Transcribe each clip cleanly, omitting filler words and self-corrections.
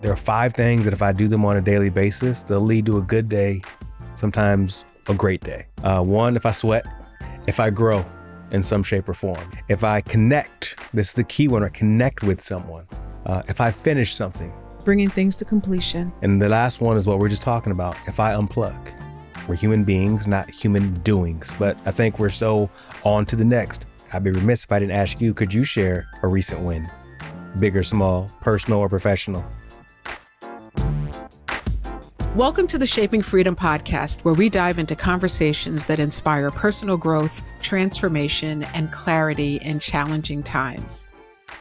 There are 5 things that if I do them on a daily basis, they'll lead to a good day, sometimes a great day. 1, if I sweat, if I grow in some shape or form, if I connect, this is the key one, I connect with someone, if I finish something. Bringing things to completion. And the last one is what we're just talking about, if I unplug. We're human beings, not human doings, but I think we're so on to the next. I'd be remiss if I didn't ask you, could you share a recent win? Big or small, personal or professional? Welcome to the Shaping Freedom podcast, where we dive into conversations that inspire personal growth, transformation, and clarity in challenging times.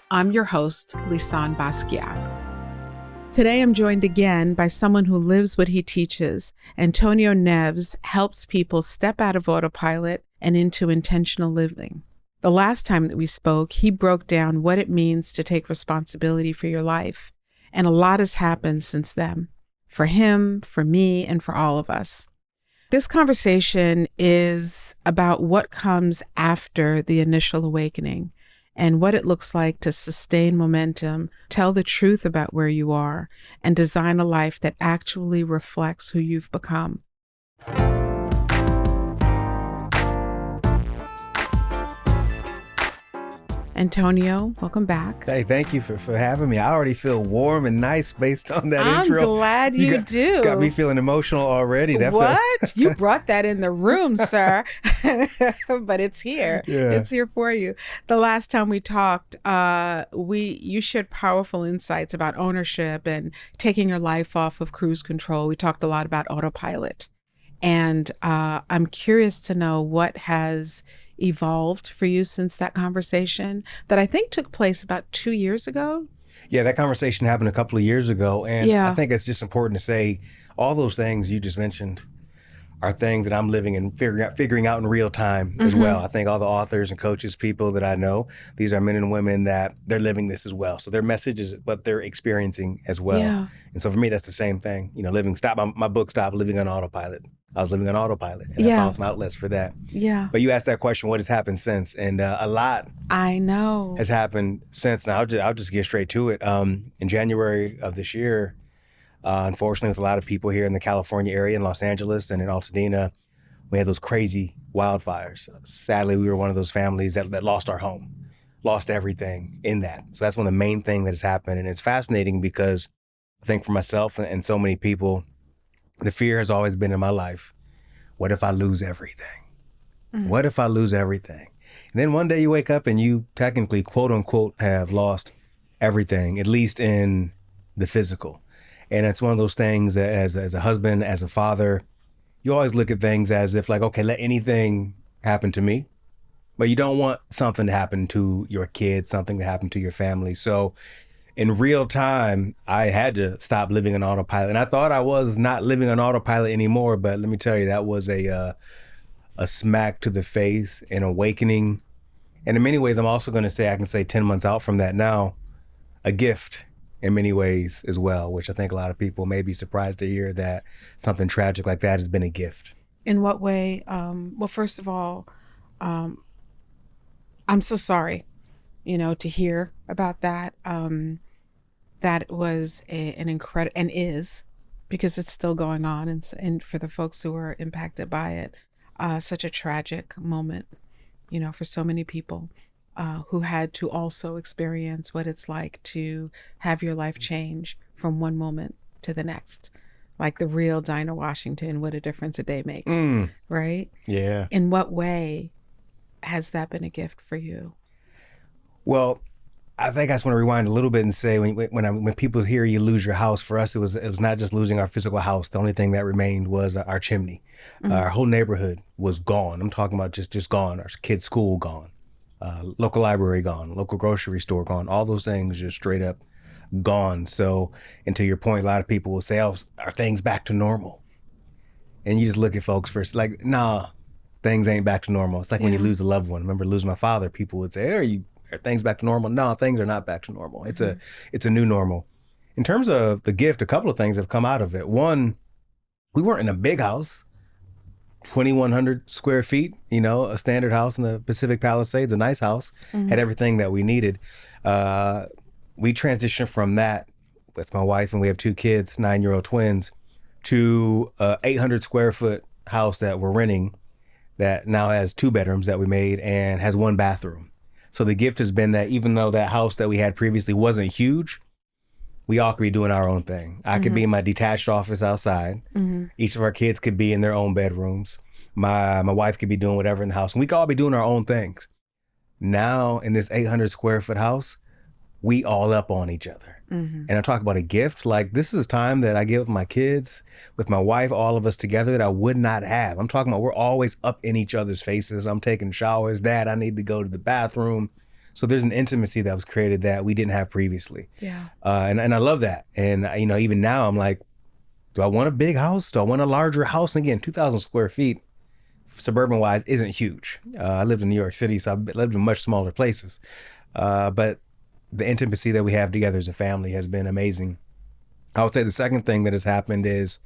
I'm your host, Lisane Basquiat. Today, I'm joined again by someone who lives what he teaches. Antonio Neves helps people step out of autopilot and into intentional living. The last time that we spoke, he broke down what it means to take responsibility for your life. And a lot has happened since then. For him, for me, and for all of us. This conversation is about what comes after the initial awakening and what it looks like to sustain momentum, tell the truth about where you are, and design a life that actually reflects who you've become. Antonio, welcome back. Hey, thank you for having me. I already feel warm and nice based on that intro. I'm glad you do. Got me feeling emotional already. What? You brought that in the room, sir. But it's here. Yeah. It's here for you. The last time we talked, you shared powerful insights about ownership and taking your life off of cruise control. We talked a lot about autopilot. And I'm curious to know what has evolved for you since that conversation that I think took place about 2 years ago. Yeah, that conversation happened a couple of years ago. And Yeah. I think it's just important to say all those things you just mentioned are things that I'm living and figuring out in real time as well. I think all the authors and coaches, people that I know, these are men and women that they're living this as well. So their message is what they're experiencing as well. Yeah. And so for me, that's the same thing. You know, my book stopped living on autopilot. I was living on autopilit, and I found some outlets for that. Yeah. But you asked that question, what has happened since? And a lot I know has happened since. Now, I'll just get straight to it. In January of this year, unfortunately, with a lot of people here in the California area, in Los Angeles and in Altadena, we had those crazy wildfires. Sadly, we were one of those families that lost our home, lost everything in that. So that's one of the main things that has happened. And it's fascinating because I think for myself and so many people, the fear has always been in my life. What if I lose everything? What if I lose everything? And then one day you wake up and you technically, quote unquote, have lost everything, at least in the physical. And it's one of those things that as a husband, as a father, you always look at things as if like, okay, let anything happen to me. But you don't want something to happen to your kids, something to happen to your family. So in real time, I had to stop living on autopilot. And I thought I was not living on autopilot anymore, but let me tell you, that was a smack to the face, an awakening. And in many ways, I'm also going to say, I can say 10 months out from that now, a gift in many ways as well, which I think a lot of people may be surprised to hear that something tragic like that has been a gift. In what way? Well, first of all, I'm so sorry, to hear about that. That was an incredible, and is, because it's still going on, and for the folks who are impacted by it, such a tragic moment, for so many people who had to also experience what it's like to have your life change from one moment to the next. Like the real Dinah Washington, what a difference a day makes, right? Yeah. In what way has that been a gift for you? Well, I think I just want to rewind a little bit and say when people hear you lose your house, for us it was not just losing our physical house. The only thing that remained was our chimney. Our whole neighborhood was gone. I'm talking about just gone. Our kids' school gone, local library gone, local grocery store gone. All those things just straight up gone. So, and to your point, a lot of people will say, "Oh, are things back to normal?" And you just look at folks first, like, nah, things ain't back to normal. It's like when you lose a loved one. I remember losing my father. People would say, "Hey, are things back to normal?" No, things are not back to normal. It's a new normal. In terms of the gift, a couple of things have come out of it. One, we weren't in a big house, 2,100 square feet, a standard house in the Pacific Palisades, a nice house, had everything that we needed. We transitioned from that with my wife, and we have 2 kids, 9-year-old twins, to a 800 square foot house that we're renting that now has 2 bedrooms that we made and has 1 bathroom. So the gift has been that even though that house that we had previously wasn't huge, we all could be doing our own thing. I could be in my detached office outside. Each of our kids could be in their own bedrooms. My wife could be doing whatever in the house, and we could all be doing our own things. Now in this 800 square foot house, we all up on each other. And I talk about a gift, like this is time that I get with my kids, with my wife, all of us together that I would not have. I'm talking about we're always up in each other's faces. I'm taking showers. Dad, I need to go to the bathroom. So there's an intimacy that was created that we didn't have previously. Yeah. And I love that. And, you know, even now I'm like, do I want a big house? Do I want a larger house? And again, 2,000 square feet, suburban wise, isn't huge. I lived in New York City, so I've lived in much smaller places. But the intimacy that we have together as a family has been amazing. I would say the second thing that has happened is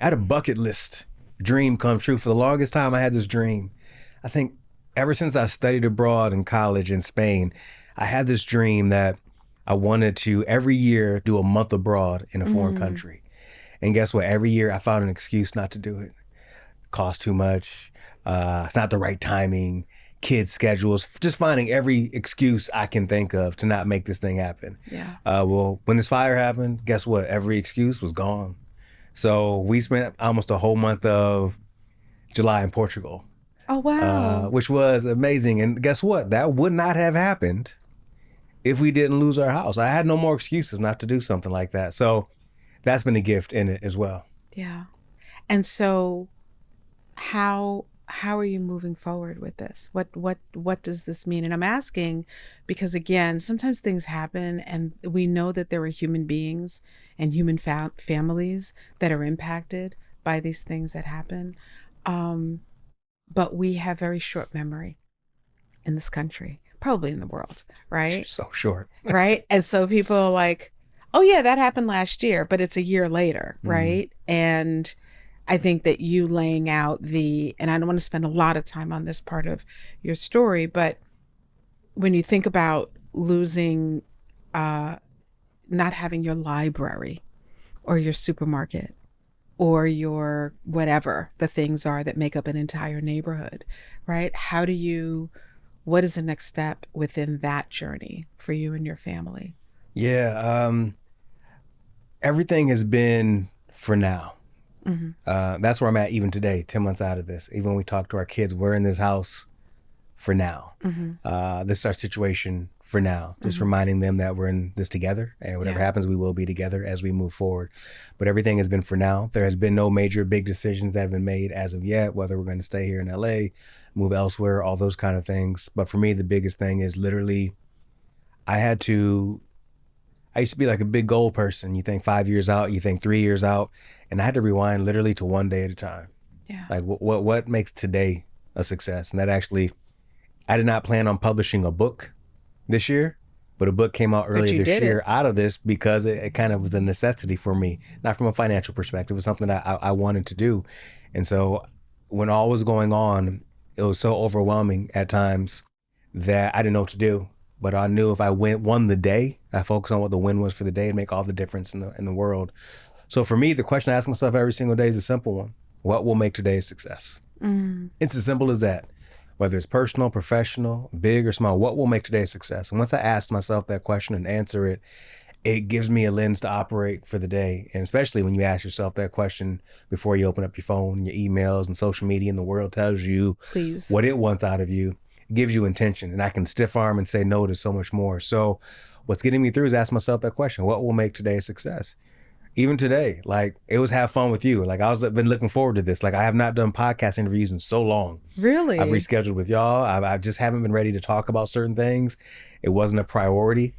I had a bucket list dream come true. For the longest time, I had this dream. I think ever since I studied abroad in college in Spain, I had this dream that I wanted to every year do a month abroad in a foreign country. And guess what? Every year I found an excuse not to do it. Cost too much. It's not the right timing. Kids' schedules, just finding every excuse I can think of to not make this thing happen. Yeah. Well, when this fire happened, guess what? Every excuse was gone. So we spent almost a whole month of July in Portugal. Oh, wow. Which was amazing. And guess what? That would not have happened if we didn't lose our house. I had no more excuses not to do something like that. So that's been a gift in it as well. Yeah. And so how are you moving forward with this? What does this mean? And I'm asking because, again, sometimes things happen and we know that there are human beings and human families that are impacted by these things that happen. But we have very short memory in this country, probably in the world, right? So short. Right? And so people are like, oh yeah, that happened last year, but it's a year later, right? And I think that you laying out and I don't want to spend a lot of time on this part of your story, but when you think about losing, not having your library or your supermarket or your whatever the things are that make up an entire neighborhood, right? What is the next step within that journey for you and your family? Yeah, everything has been for now. That's where I'm at even today, 10 months out of this. Even when we talk to our kids, we're in this house for now. This is our situation for now. Just reminding them that we're in this together, and whatever happens, we will be together as we move forward. But everything has been for now. There has been no major big decisions that have been made as of yet, whether we're going to stay here in LA, move elsewhere, all those kind of things. But for me, the biggest thing is literally, I used to be like a big goal person. You think 5 years out, you think 3 years out, and I had to rewind literally to one day at a time. Yeah. Like what makes today a success? And that actually, I did not plan on publishing a book this year, but a book came out earlier this year out of this because it kind of was a necessity for me, not from a financial perspective. It was something that I wanted to do. And so when all was going on, it was so overwhelming at times that I didn't know what to do. But I knew if I won the day, I focused on what the win was for the day and make all the difference in the world. So for me, the question I ask myself every single day is a simple one. What will make today a success? It's as simple as that. Whether it's personal, professional, big or small, what will make today a success? And once I ask myself that question and answer it, it gives me a lens to operate for the day. And especially when you ask yourself that question before you open up your phone, your emails and social media, and the world tells you what it wants out of you. Gives you intention, and I can stiff arm and say no to so much more. So what's getting me through is ask myself that question: what will make today a success? Even today, like, it was have fun with you. Like, been looking forward to this. Like, I have not done podcast interviews in so long. Really? I've rescheduled with y'all. I just haven't been ready to talk about certain things. It wasn't a priority.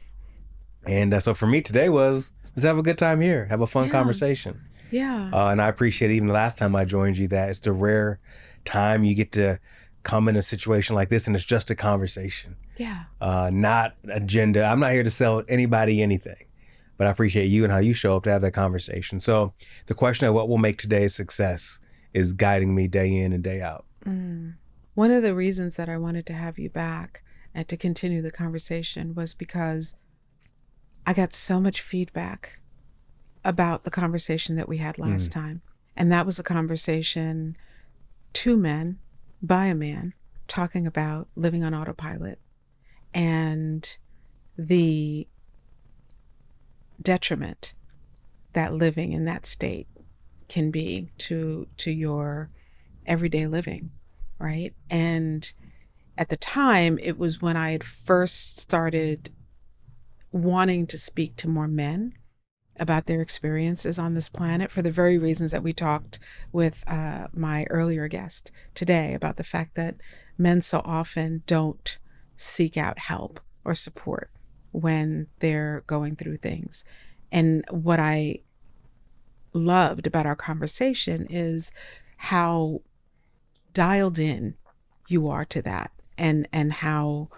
And so for me today was, let's have a good time here, have a fun conversation. Yeah. And I appreciate even the last time I joined you that it's the rare time you get to come in a situation like this and it's just a conversation. Yeah. Not agenda. I'm not here to sell anybody anything, but I appreciate you and how you show up to have that conversation. So the question of what will make today a success is guiding me day in and day out. One of the reasons that I wanted to have you back and to continue the conversation was because I got so much feedback about the conversation that we had last time. And that was a conversation, two men by a man, talking about living on autopilot and the detriment that living in that state can be to your everyday living, right? And at the time, it was when I had first started wanting to speak to more men about their experiences on this planet, for the very reasons that we talked with my earlier guest today about the fact that men so often don't seek out help or support when they're going through things. And what I loved about our conversation is how dialed in you are to that, and how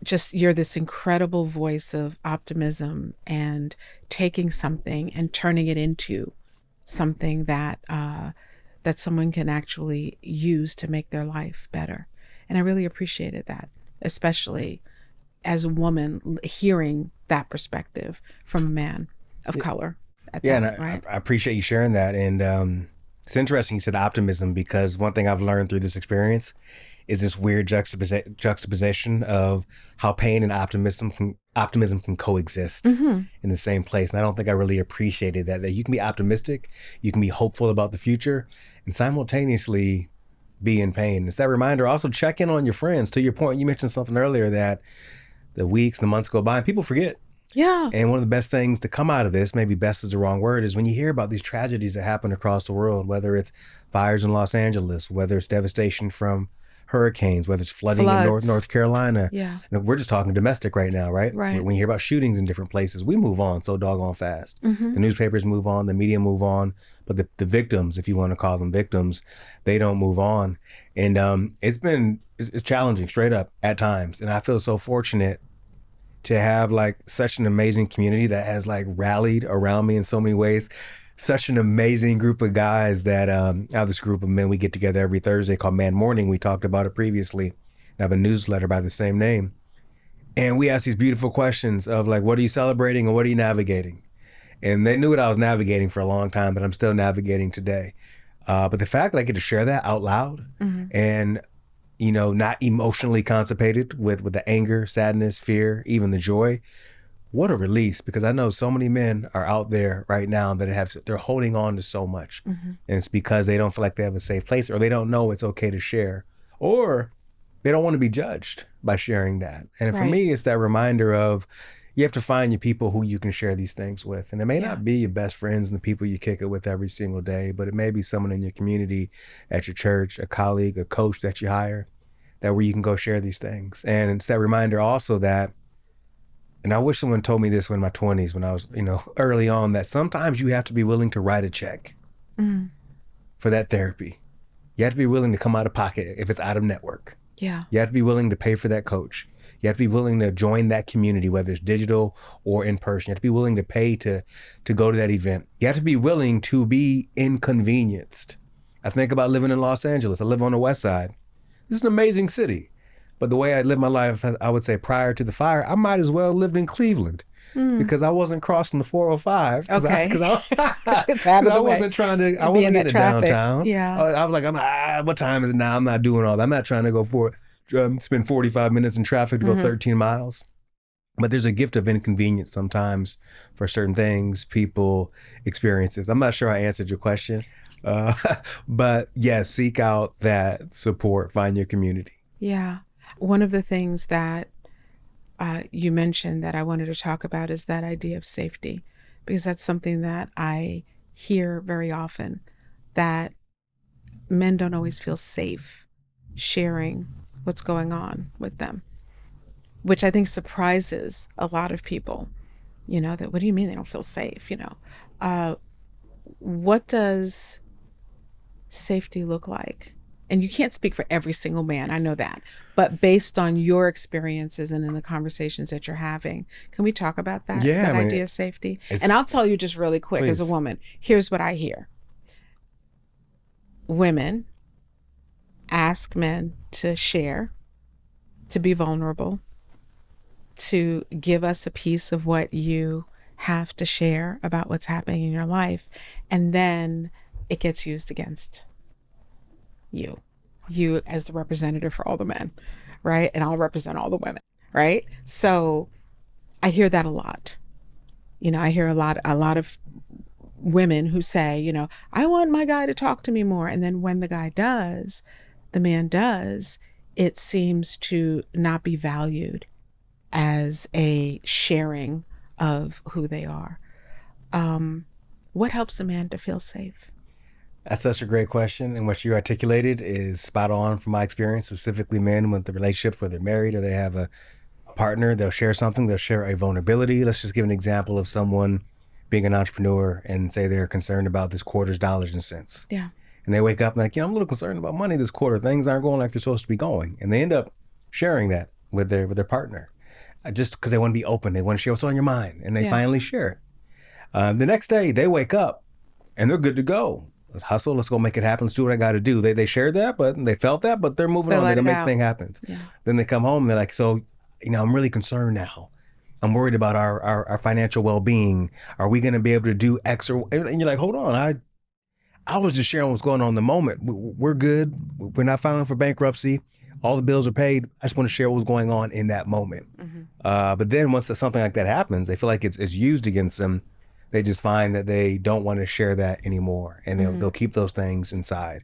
just you're this incredible voice of optimism and taking something and turning it into something that that someone can actually use to make their life better. And I really appreciated that, especially as a woman hearing that perspective from a man of color. Yeah, that, and right? I appreciate you sharing that. And it's interesting you said optimism, because one thing I've learned through this experience is this weird juxtaposition of how pain and optimism can coexist in the same place. And I don't think I really appreciated that you can be optimistic, you can be hopeful about the future, and simultaneously be in pain. It's that reminder. Also, check in on your friends. To your point, you mentioned something earlier that the weeks, the months go by and people forget. Yeah. And one of the best things to come out of this, maybe best is the wrong word, is when you hear about these tragedies that happen across the world, whether it's fires in Los Angeles, whether it's devastation from hurricanes, whether it's flooding in North Carolina. Yeah. And we're just talking domestic right now, right? Right. When you hear about shootings in different places, we move on so doggone fast. Mm-hmm. The newspapers move on, the media move on, but the victims, if you want to call them victims, they don't move on. And it's challenging straight up at times. And I feel so fortunate to have like such an amazing community that has like rallied around me in so many ways. Such an amazing group of guys that out of this group of men, we get together every Thursday called Man Morning. We talked about it previously. I have a newsletter by the same name. And we ask these beautiful questions of like, what are you celebrating and what are you navigating? And they knew what I was navigating for a long time, but I'm still navigating today. But the fact that I get to share that out loud and, you know, not emotionally constipated with the anger, sadness, fear, even the joy, what a release, because I know so many men are out there right now that they're holding on to so much. And it's because they don't feel like they have a safe place, or they don't know it's okay to share, or they don't want to be judged by sharing that. And for me, it's that reminder of you have to find your people who you can share these things with. And it may not be your best friends and the people you kick it with every single day, but it may be someone in your community, at your church, a colleague, a coach that you hire, that where you can go share these things. And it's that reminder also that, and I wish someone told me this when in my 20s, when I was, you know, early on, that sometimes you have to be willing to write a check for that therapy. You have to be willing to come out of pocket if it's out of network. Yeah. You have to be willing to pay for that coach. You have to be willing to join that community, whether it's digital or in person. You have to be willing to pay to go to that event. You have to be willing to be inconvenienced. I think about living in Los Angeles. I live on the West Side. This is an amazing city. But the way I lived my life, I would say prior to the fire, I might as well have lived in Cleveland because I wasn't crossing the 405. Okay. It's out of the way. I wasn't getting to downtown. Yeah. I was like, what time is it now? I'm not doing all that. I'm not trying to go spend 45 minutes in traffic to go 13 miles. But there's a gift of inconvenience sometimes for certain things, people, experiences. I'm not sure I answered your question. But yes, seek out that support, find your community. Yeah. One of the things that you mentioned that I wanted to talk about is that idea of safety, because that's something that I hear very often, that men don't always feel safe sharing what's going on with them, which I think surprises a lot of people, you know, that, what do you mean they don't feel safe? You know, what does safety look like? And you can't speak for every single man, I know that. But based on your experiences and in the conversations that you're having, can we talk about that? Yeah, that idea of safety? And I'll tell you just really quick, please. as a woman, here's what I hear. Women ask men to share, to be vulnerable, to give us a piece of what you have to share about what's happening in your life, and then it gets used against you as the representative for all the men, right? And I'll represent all the women, right? So I hear that a lot. I hear a lot of women who say, I want my guy to talk to me more. And then when the man does, it seems to not be valued as a sharing of who they are. What helps a man to feel safe? That's such a great question. And what you articulated is spot on from my experience, specifically men with the relationships where they're married or they have a partner, they'll share something, they'll share a vulnerability. Let's just give an example of someone being an entrepreneur and say they're concerned about this quarter's dollars and cents. Yeah. And they wake up and I'm a little concerned about money this quarter. Things aren't going like they're supposed to be going. And they end up sharing that with their partner. Just because they want to be open. They want to share what's on your mind. And they finally share it. The next day they wake up and they're good to go. Let's hustle. Let's go make it happen. Let's do what I got to do. They shared that, but they felt that, but they're moving on. They're going to make things happen. Yeah. Then they come home and they're like, so, I'm really concerned now. I'm worried about our financial well-being. Are we going to be able to do X or, and you're like, hold on. I was just sharing what's going on in the moment. We're good. We're not filing for bankruptcy. All the bills are paid. I just want to share what's going on in that moment. Mm-hmm. But then once something like that happens, they feel like it's used against them. They just find that they don't want to share that anymore, and they'll keep those things inside,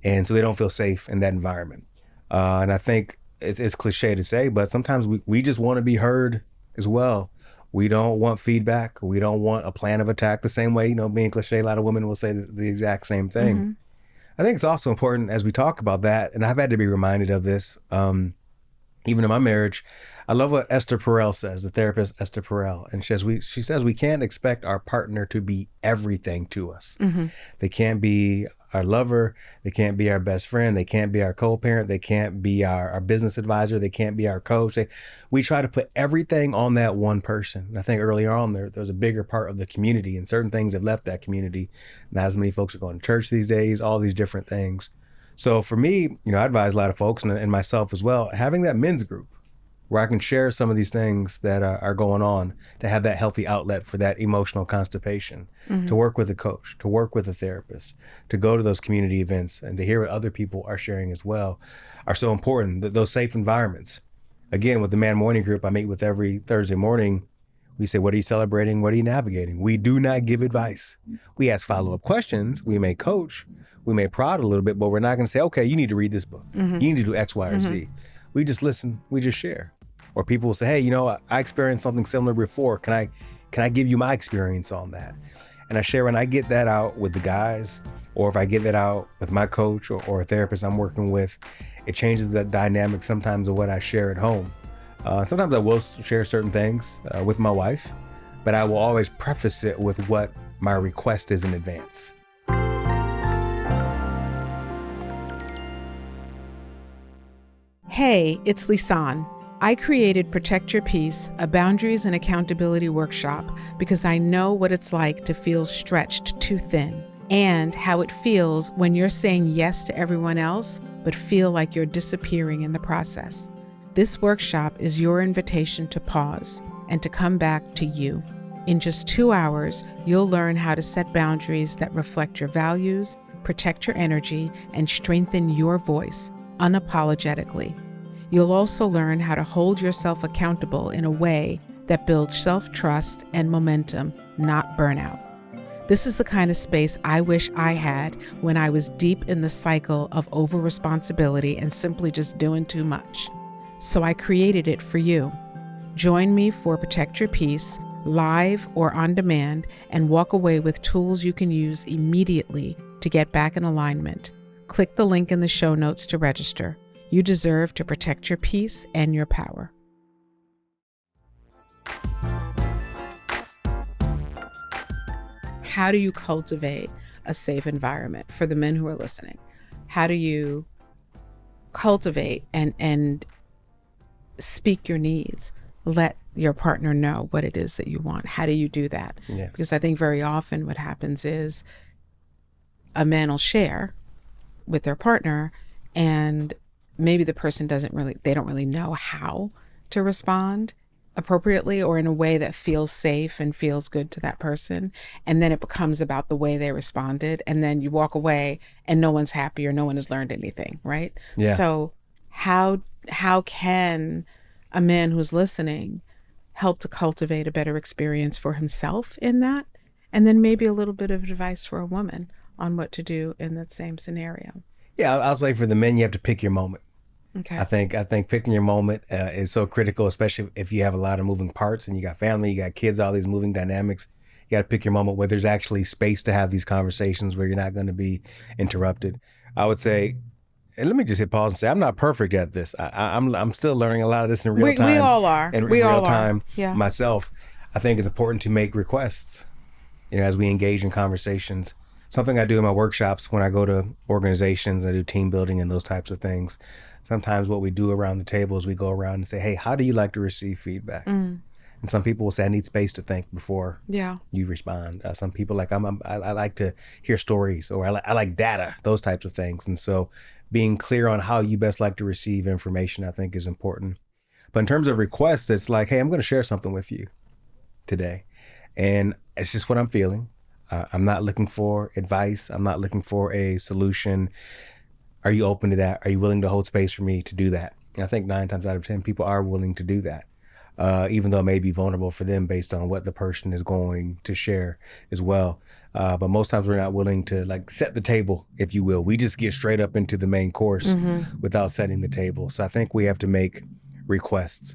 and so they don't feel safe in that environment. And I think it's cliche to say, but sometimes we just want to be heard as well. We don't want feedback. We don't want a plan of attack. The same way, being cliche, a lot of women will say the exact same thing. Mm-hmm. I think it's also important as we talk about that, and I've had to be reminded of this, even in my marriage. I love what Esther Perel says, the therapist Esther Perel. And she says we can't expect our partner to be everything to us. Mm-hmm. They can't be our lover. They can't be our best friend. They can't be our co-parent. They can't be our business advisor. They can't be our coach. We try to put everything on that one person. And I think earlier on there's a bigger part of the community, and certain things have left that community. Not as many folks are going to church these days, all these different things. So for me, I advise a lot of folks and myself as well, having that men's group where I can share some of these things that are going on, to have that healthy outlet for that emotional constipation, mm-hmm. to work with a coach, to work with a therapist, to go to those community events and to hear what other people are sharing as well are so important. Those safe environments. Again, with the Man Morning Group I meet with every Thursday morning, we say, what are you celebrating? What are you navigating? We do not give advice. We ask follow-up questions. We may coach. We may prod a little bit, but we're not going to say, okay, you need to read this book. Mm-hmm. You need to do X, Y, or mm-hmm. Z. We just listen. We just share. Or people will say, hey, I experienced something similar before. Can I give you my experience on that? And I share, and I get that out with the guys, or if I get that out with my coach or a therapist I'm working with, it changes the dynamic sometimes of what I share at home. Sometimes I will share certain things with my wife, but I will always preface it with what my request is in advance. Hey, it's Lisane. I created Protect Your Peace, a boundaries and accountability workshop, because I know what it's like to feel stretched too thin, and how it feels when you're saying yes to everyone else, but feel like you're disappearing in the process. This workshop is your invitation to pause and to come back to you. In just 2 hours, you'll learn how to set boundaries that reflect your values, protect your energy, and strengthen your voice unapologetically. You'll also learn how to hold yourself accountable in a way that builds self-trust and momentum, not burnout. This is the kind of space I wish I had when I was deep in the cycle of over-responsibility and simply just doing too much. So I created it for you. Join me for Protect Your Peace, live or on demand, and walk away with tools you can use immediately to get back in alignment. Click the link in the show notes to register. You deserve to protect your peace and your power. How do you cultivate a safe environment for the men who are listening? How do you cultivate and speak your needs? Let your partner know what it is that you want. How do you do that? Yeah. Because I think very often what happens is a man will share with their partner, and maybe the person they don't really know how to respond, appropriately or in a way that feels safe and feels good to that person. And then it becomes about the way they responded. And then you walk away and no one's happy or no one has learned anything, right? Yeah. So how can a man who's listening help to cultivate a better experience for himself in that? And then maybe a little bit of advice for a woman on what to do in that same scenario. Yeah, I'll say for the men, you have to pick your moment. Okay. I think picking your moment is so critical, especially if you have a lot of moving parts and you got family, you got kids, all these moving dynamics. You got to pick your moment where there's actually space to have these conversations where you're not going to be interrupted. I would say, and let me just hit pause and say, I'm not perfect at this. I'm still learning a lot of this in real time. We all are. In We real all time are. Yeah. myself. I think it's important to make requests, as we engage in conversations. Something I do in my workshops when I go to organizations, I do team building and those types of things. Sometimes what we do around the table is we go around and say, hey, how do you like to receive feedback? And some people will say, I need space to think before you respond. Some people like, I like to hear stories, or I like data, those types of things. And so being clear on how you best like to receive information, I think is important. But in terms of requests, it's like, hey, I'm going to share something with you today. And it's just what I'm feeling. I'm not looking for advice. I'm not looking for a solution. Are you open to that? Are you willing to hold space for me to do that? And I think 9 times out of 10, people are willing to do that, even though it may be vulnerable for them based on what the person is going to share as well. But most times we're not willing to set the table, if you will. We just get straight up into the main course without setting the table. So I think we have to make requests.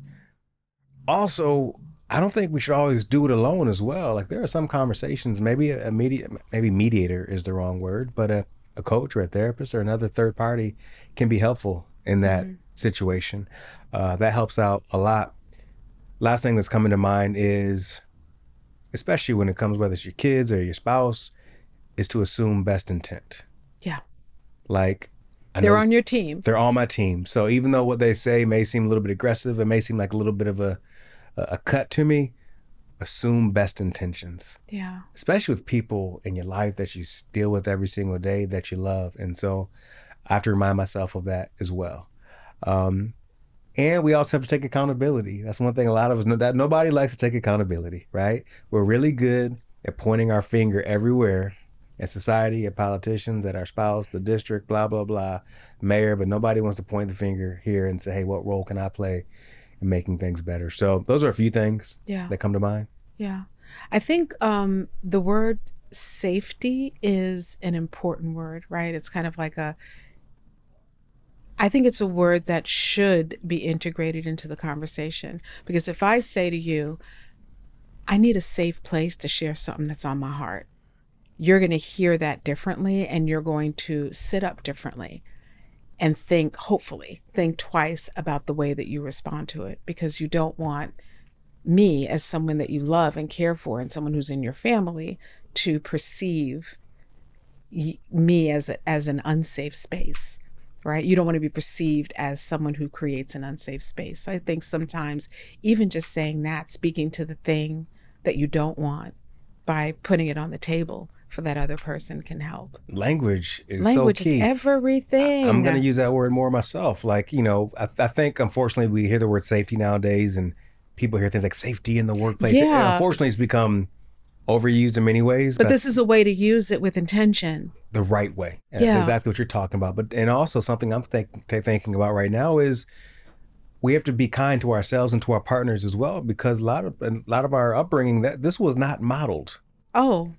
Also, I don't think we should always do it alone as well. Like, there are some conversations, maybe maybe mediator is the wrong word, but a coach or a therapist or another third party can be helpful in that situation. That helps out a lot. Last thing that's coming to mind is, especially when it comes, whether it's your kids or your spouse, is to assume best intent. Yeah. Like, they're on your team. They're on my team. So even though what they say may seem a little bit aggressive, it may seem like a little bit of a cut to me, assume best intentions. Yeah. Especially with people in your life that you deal with every single day that you love. And so I have to remind myself of that as well. And we also have to take accountability. That's one thing a lot of us know, that nobody likes to take accountability, right? We're really good at pointing our finger everywhere at society, at politicians, at our spouse, the district, blah, blah, blah, mayor, but nobody wants to point the finger here and say, hey, what role can I play in making things better? So those are a few things that come to mind. Yeah. I think the word safety is an important word, right? It's kind of like I think it's a word that should be integrated into the conversation, because if I say to you, I need a safe place to share something that's on my heart, you're going to hear that differently, and you're going to sit up differently and hopefully think twice about the way that you respond to it, because you don't want me, as someone that you love and care for and someone who's in your family, to perceive me as an unsafe space, right? You don't want to be perceived as someone who creates an unsafe space. So I think sometimes even just saying that, speaking to the thing that you don't want by putting it on the table for that other person, can help. Language is everything. I'm going to use that word more myself. I think unfortunately we hear the word safety nowadays, and people hear things like safety in the workplace. Yeah. Unfortunately, it's become overused in many ways. But this is a way to use it with intention. The right way. Yeah. Exactly what you're talking about. And also something I'm thinking about right now is we have to be kind to ourselves and to our partners as well, because a lot of our upbringing, that this was not modeled. Oh.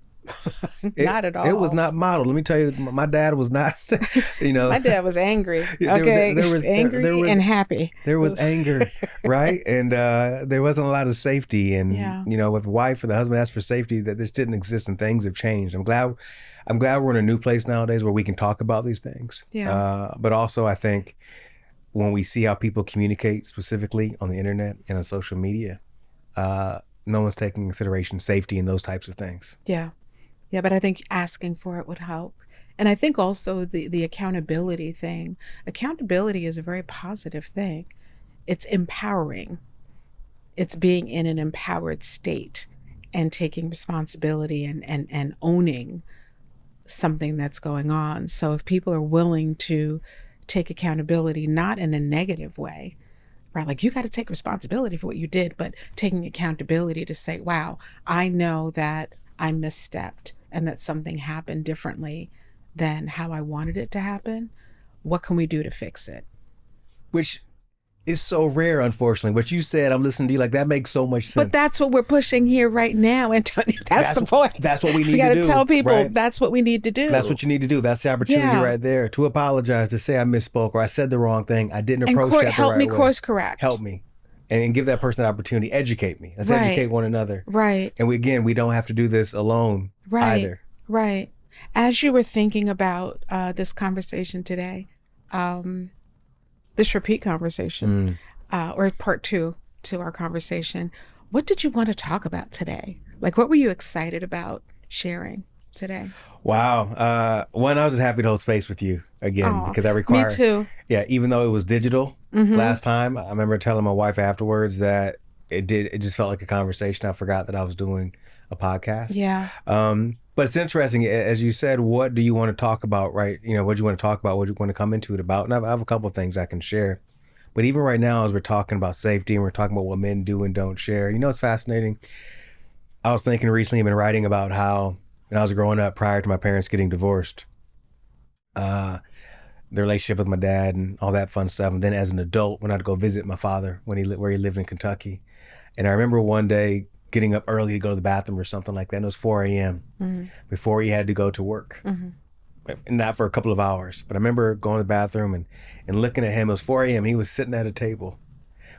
Not at all. It was not modeled. Let me tell you, my dad was not, My dad was angry. Okay. There was angry and happy. There was anger, right? And there wasn't a lot of safety. And, with the wife or the husband asked for safety, that this didn't exist, and things have changed. I'm glad we're in a new place nowadays where we can talk about these things. Yeah. But also I think when we see how people communicate specifically on the internet and on social media, no one's taking consideration safety and those types of things. Yeah. Yeah, but I think asking for it would help. And I think also the accountability thing. Accountability is a very positive thing. It's empowering. It's being in an empowered state and taking responsibility and owning something that's going on. So if people are willing to take accountability, not in a negative way, right? Like, you got to take responsibility for what you did, but taking accountability to say, wow, I know that I misstepped and that something happened differently than how I wanted it to happen. What can we do to fix it? Which is so rare, unfortunately. What you said, I'm listening to you, like, that makes so much sense. But that's what we're pushing here right now, Antonio. That's the point. That's what we need We got to to do. tell people right? that's what we need to do. That's what you need to do. That's the opportunity right there to apologize, to say I misspoke or I said the wrong thing. I didn't approach that the right way. Help me course correct. Help me. And give that person an opportunity. Educate me. Let's educate one another. Right. And we don't have to do this alone either. Right. As you were thinking about this conversation today, this repeat conversation, or part 2 to our conversation, what did you want to talk about today? Like, what were you excited about sharing today? Wow. One, I was just happy to hold space with you again because I require. Me too. Yeah, even though it was digital last time, I remember telling my wife afterwards that it just felt like a conversation. I forgot that I was doing a podcast. Yeah. But it's interesting, as you said, what do you want to talk about, right? What do you want to talk about? What do you want to come into it about? And I have a couple of things I can share. But even right now, as we're talking about safety and we're talking about what men do and don't share, it's fascinating. I was thinking recently, I've been writing about how when I was growing up prior to my parents getting divorced, the relationship with my dad and all that fun stuff. And then as an adult, when I'd go visit my father where he lived in Kentucky. And I remember one day getting up early to go to the bathroom or something like that. And it was 4 a.m. Before he had to go to work. Not for a couple of hours. But I remember going to the bathroom and looking at him. It was 4 a.m. He was sitting at a table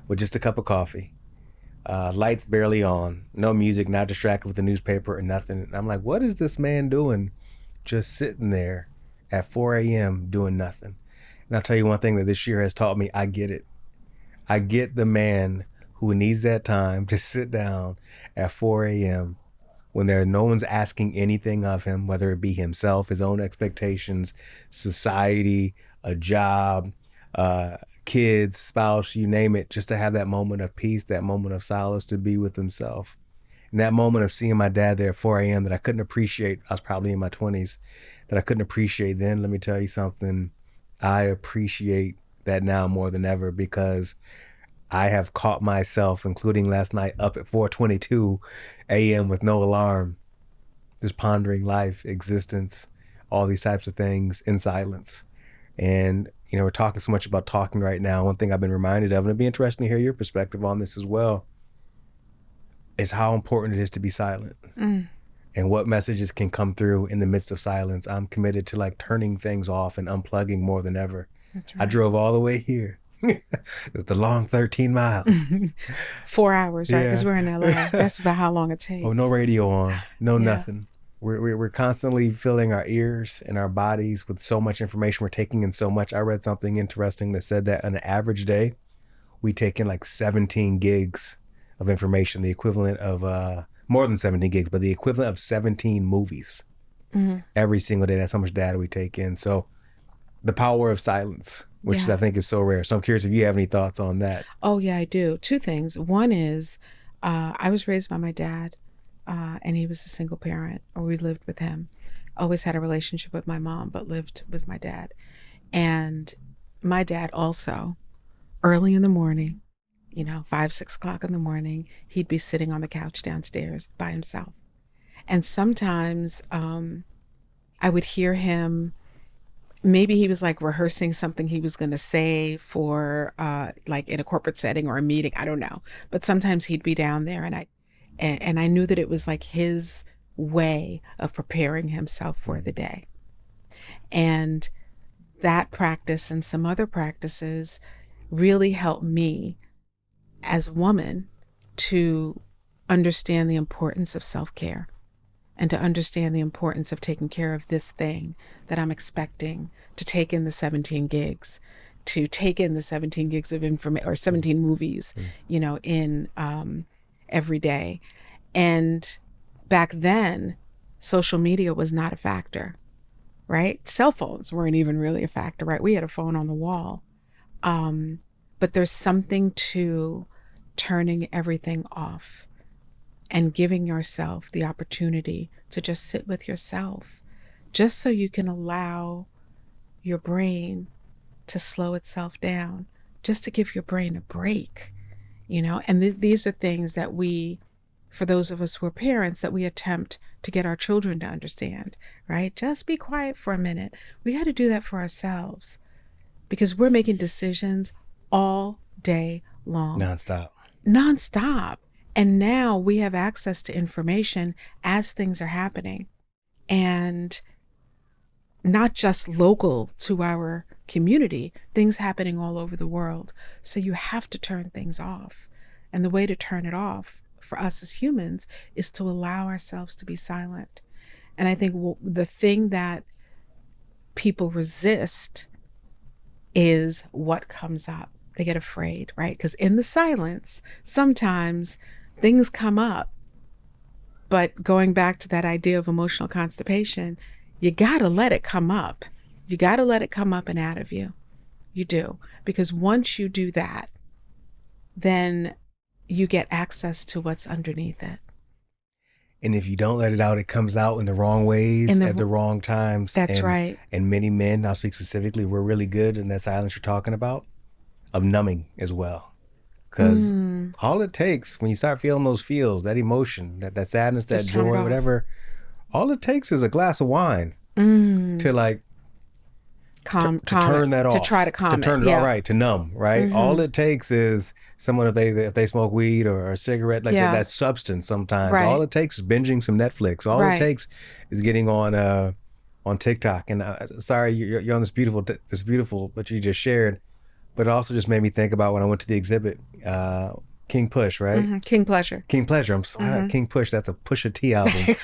with just a cup of coffee. Lights barely on. No music, not distracted with the newspaper or nothing. And I'm like, what is this man doing? Just sitting there at 4 a.m. doing nothing. And I'll tell you one thing that this year has taught me, I get it. I get the man who needs that time to sit down at 4 a.m. when no one's asking anything of him, whether it be himself, his own expectations, society, a job, kids, spouse, you name it, just to have that moment of peace, that moment of solace, to be with himself. And that moment of seeing my dad there at 4 a.m. that I couldn't appreciate, I was probably in my 20s, that I couldn't appreciate then, let me tell you something, I appreciate that now more than ever, because I have caught myself, including last night, up at 4:22 a.m. with no alarm, just pondering life, existence, all these types of things in silence. And, we're talking so much about talking right now. One thing I've been reminded of, and it'd be interesting to hear your perspective on this as well, is how important it is to be silent and what messages can come through in the midst of silence. I'm committed to turning things off and unplugging more than ever. That's right. I drove all the way here. The long 13 miles. 4 hours, right? Because we're in LA. That's about how long it takes. Oh, no radio on, nothing. We're constantly filling our ears and our bodies with so much information. We're taking in so much. I read something interesting that said that on an average day, we take in 17 gigs of information, the equivalent of more than 17 gigs, but the equivalent of 17 movies every single day. That's how much data we take in. So the power of silence, which I think is so rare. So I'm curious if you have any thoughts on that. Oh, yeah, I do. 2 things. One is I was raised by my dad, and he was a single parent, or we lived with him. Always had a relationship with my mom, but lived with my dad. And my dad also, early in the morning, 5, 6 o'clock in the morning, he'd be sitting on the couch downstairs by himself. And sometimes I would hear him. Maybe he was rehearsing something he was going to say for in a corporate setting or a meeting. I don't know. But sometimes he'd be down there and I knew that it was his way of preparing himself for the day. And that practice and some other practices really helped me as a woman to understand the importance of self-care. And to understand the importance of taking care of this thing that I'm expecting to take in the 17 gigs, to take in the 17 gigs of information or 17 movies, in every day. And back then, social media was not a factor, right? Cell phones weren't even really a factor, right? We had a phone on the wall. But there's something to turning everything off and giving yourself the opportunity to just sit with yourself, just so you can allow your brain to slow itself down, just to give your brain a break, and these are things that for those of us who are parents, that we attempt to get our children to understand, right? Just be quiet for a minute. We got to do that for ourselves because we're making decisions all day long. Nonstop. And now we have access to information as things are happening, and not just local to our community, things happening all over the world. So you have to turn things off. And the way to turn it off for us as humans is to allow ourselves to be silent. And I think the thing that people resist is what comes up. They get afraid, right? Because in the silence, sometimes things come up. But going back to that idea of emotional constipation, you got to let it come up. You got to let it come up and out of you. You do. Because once you do that, then you get access to what's underneath it. And if you don't let it out, it comes out in the wrong ways at the wrong times. That's right. And many men, I'll speak specifically, we're really good in that silence you're talking about, of numbing as well. Because all it takes when you start feeling those feels, that emotion, that sadness, that joy, whatever, all it takes is a glass of wine to like to turn that off, to try to calm to turn it all right, to numb, right? All it takes is someone if they smoke weed or a cigarette, like that substance. Sometimes all it takes is binging some Netflix. All it takes is getting on TikTok. And sorry, you're on this beautiful what you just shared, but it also just made me think about when I went to the exhibit. King Push, right? Mm-hmm. King Pleasure. King Pleasure. I'm sorry, King Push. That's a Pusha T album.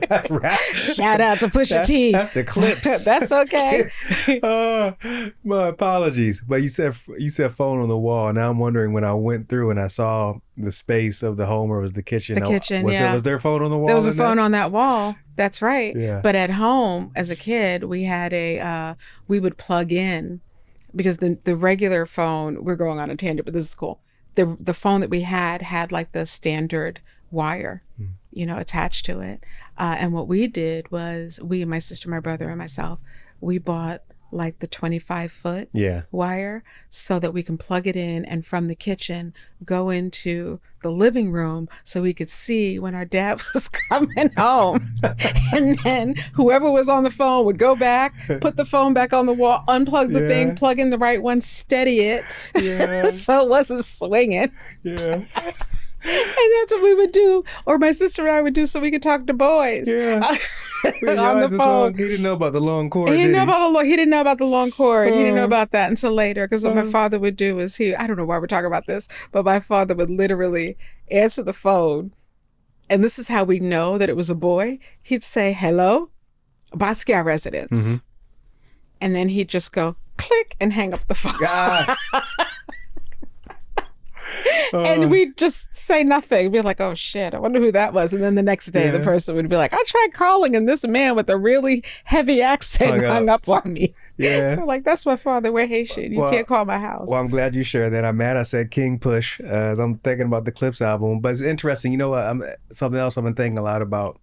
That's rap. Shout out to Pusha T. That's the Clips. That's okay. My apologies. But you said phone on the wall. Now I'm wondering, when I went through and I saw the space of the home, or was the kitchen? Was there a phone on the wall? There was a phone on that wall. That's right. Yeah. But at home, as a kid, we had we would plug in, because the regular phone, we're going on a tangent, but this is cool. The phone that we had like the standard wire, attached to it. And what we did was, my sister, my brother, and myself, we bought like the 25-foot wire so that we can plug it in, and from the kitchen go into the living room so we could see when our dad was coming home. And then whoever was on the phone would go back, put the phone back on the wall, unplug the thing, plug in the right one, steady it so it wasn't swinging. Yeah. And that's what we would do, or my sister and I would do, so we could talk to boys on the phone. He didn't know about the long cord. He didn't know about the long cord. He didn't know about that until later. Because what my father would do is I don't know why we're talking about this, but my father would literally answer the phone, and this is how we know that it was a boy. He'd say, "Hello, Basquiat residence," and then he'd just go click and hang up the phone. And we'd just say nothing. We'd be like, oh shit, I wonder who that was. And then the next day, the person would be like, I tried calling, and this man with a really heavy accent hung up on me. Yeah. We're like, that's my father. We're Haitian. You can't call my house. Well, I'm glad you shared that. I'm mad I said King Push, as I'm thinking about the Clips album. But it's interesting. You know what? Something else I've been thinking a lot about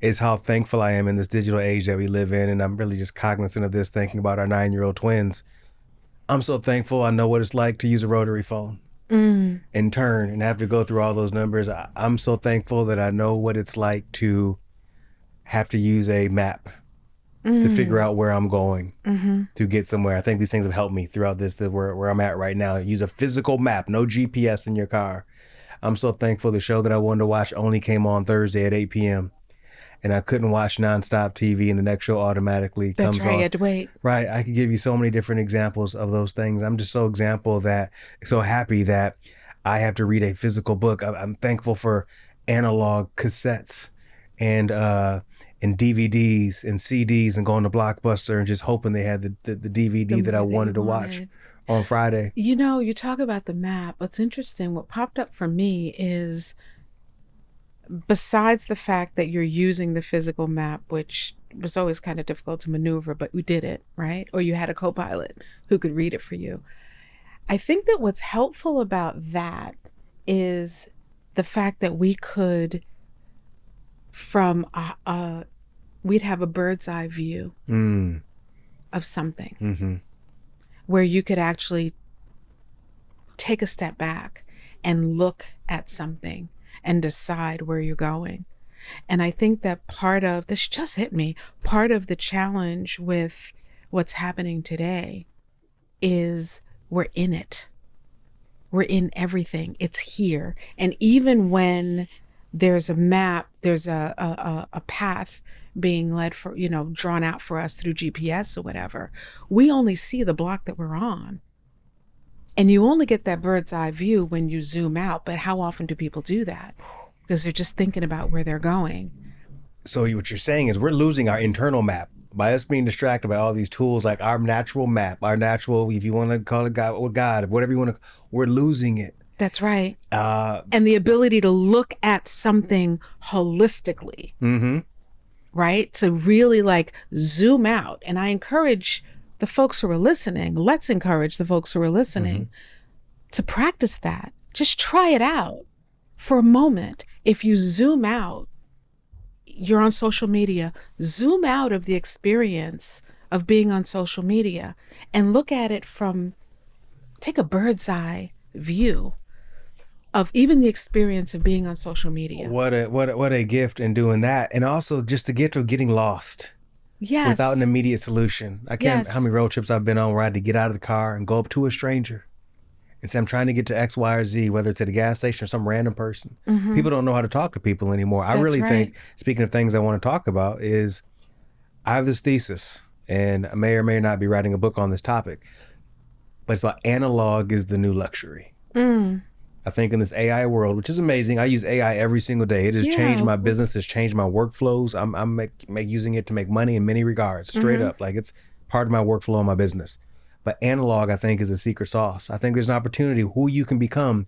is how thankful I am in this digital age that we live in. And I'm really just cognizant of this, thinking about our 9-year-old twins. I'm so thankful I know what it's like to use a rotary phone. And turn and have to go through all those numbers. I'm so thankful that I know what it's like to have to use a map to figure out where I'm going to get somewhere. I think these things have helped me throughout this, where I'm at right now. Use a physical map, no GPS in your car. I'm so thankful the show that I wanted to watch only came on Thursday at 8 p.m. And I couldn't watch nonstop TV, and the next show automatically comes on. That's right, you had to wait. Right, I could give you so many different examples of those things. I'm just so happy that I have to read a physical book. I'm thankful for analog cassettes and DVDs and CDs, and going to Blockbuster and just hoping they had the DVD that I wanted to watch on Friday. You talk about the map. What's interesting, what popped up for me is, besides the fact that you're using the physical map, which was always kind of difficult to maneuver, but we did it, right? Or you had a co-pilot who could read it for you. I think that what's helpful about that is the fact that we could, we'd have a bird's eye view of something, where you could actually take a step back and look at something and decide where you're going. And I think that part of this just hit me, part of the challenge with what's happening today is we're in it. We're in everything. It's here. And even when there's a map, there's a path being led for, drawn out for us through GPS or whatever, we only see the block that we're on. And you only get that bird's eye view when you zoom out. But how often do people do that? Because they're just thinking about where they're going. So what you're saying is we're losing our internal map by us being distracted by all these tools, like our natural map, our natural, if you want to call it God or God, whatever you want to, we're losing it. That's right. And the ability to look at something holistically, right? To really like zoom out. And I encourage the folks who are listening, let's encourage the folks who are listening to practice that. Just try it out for a moment. If you zoom out, you're on social media, zoom out of the experience of being on social media and look at it take a bird's eye view of even the experience of being on social media. What a gift in doing that. And also just the gift of getting lost. Yes. Without an immediate solution. I can't, how many road trips I've been on where I had to get out of the car and go up to a stranger and say, I'm trying to get to X, Y, or Z, whether it's at a gas station or some random person. People don't know how to talk to people anymore. I really think, speaking of things I want to talk about, is I have this thesis, and I may or may not be writing a book on this topic, but it's about analog is the new luxury. I think in this AI world, which is amazing, I use AI every single day. It has changed my business, it's changed my workflows. I'm using it to make money in many regards, straight up. Like it's part of my workflow in my business. But analog, I think, is a secret sauce. I think there's an opportunity who you can become,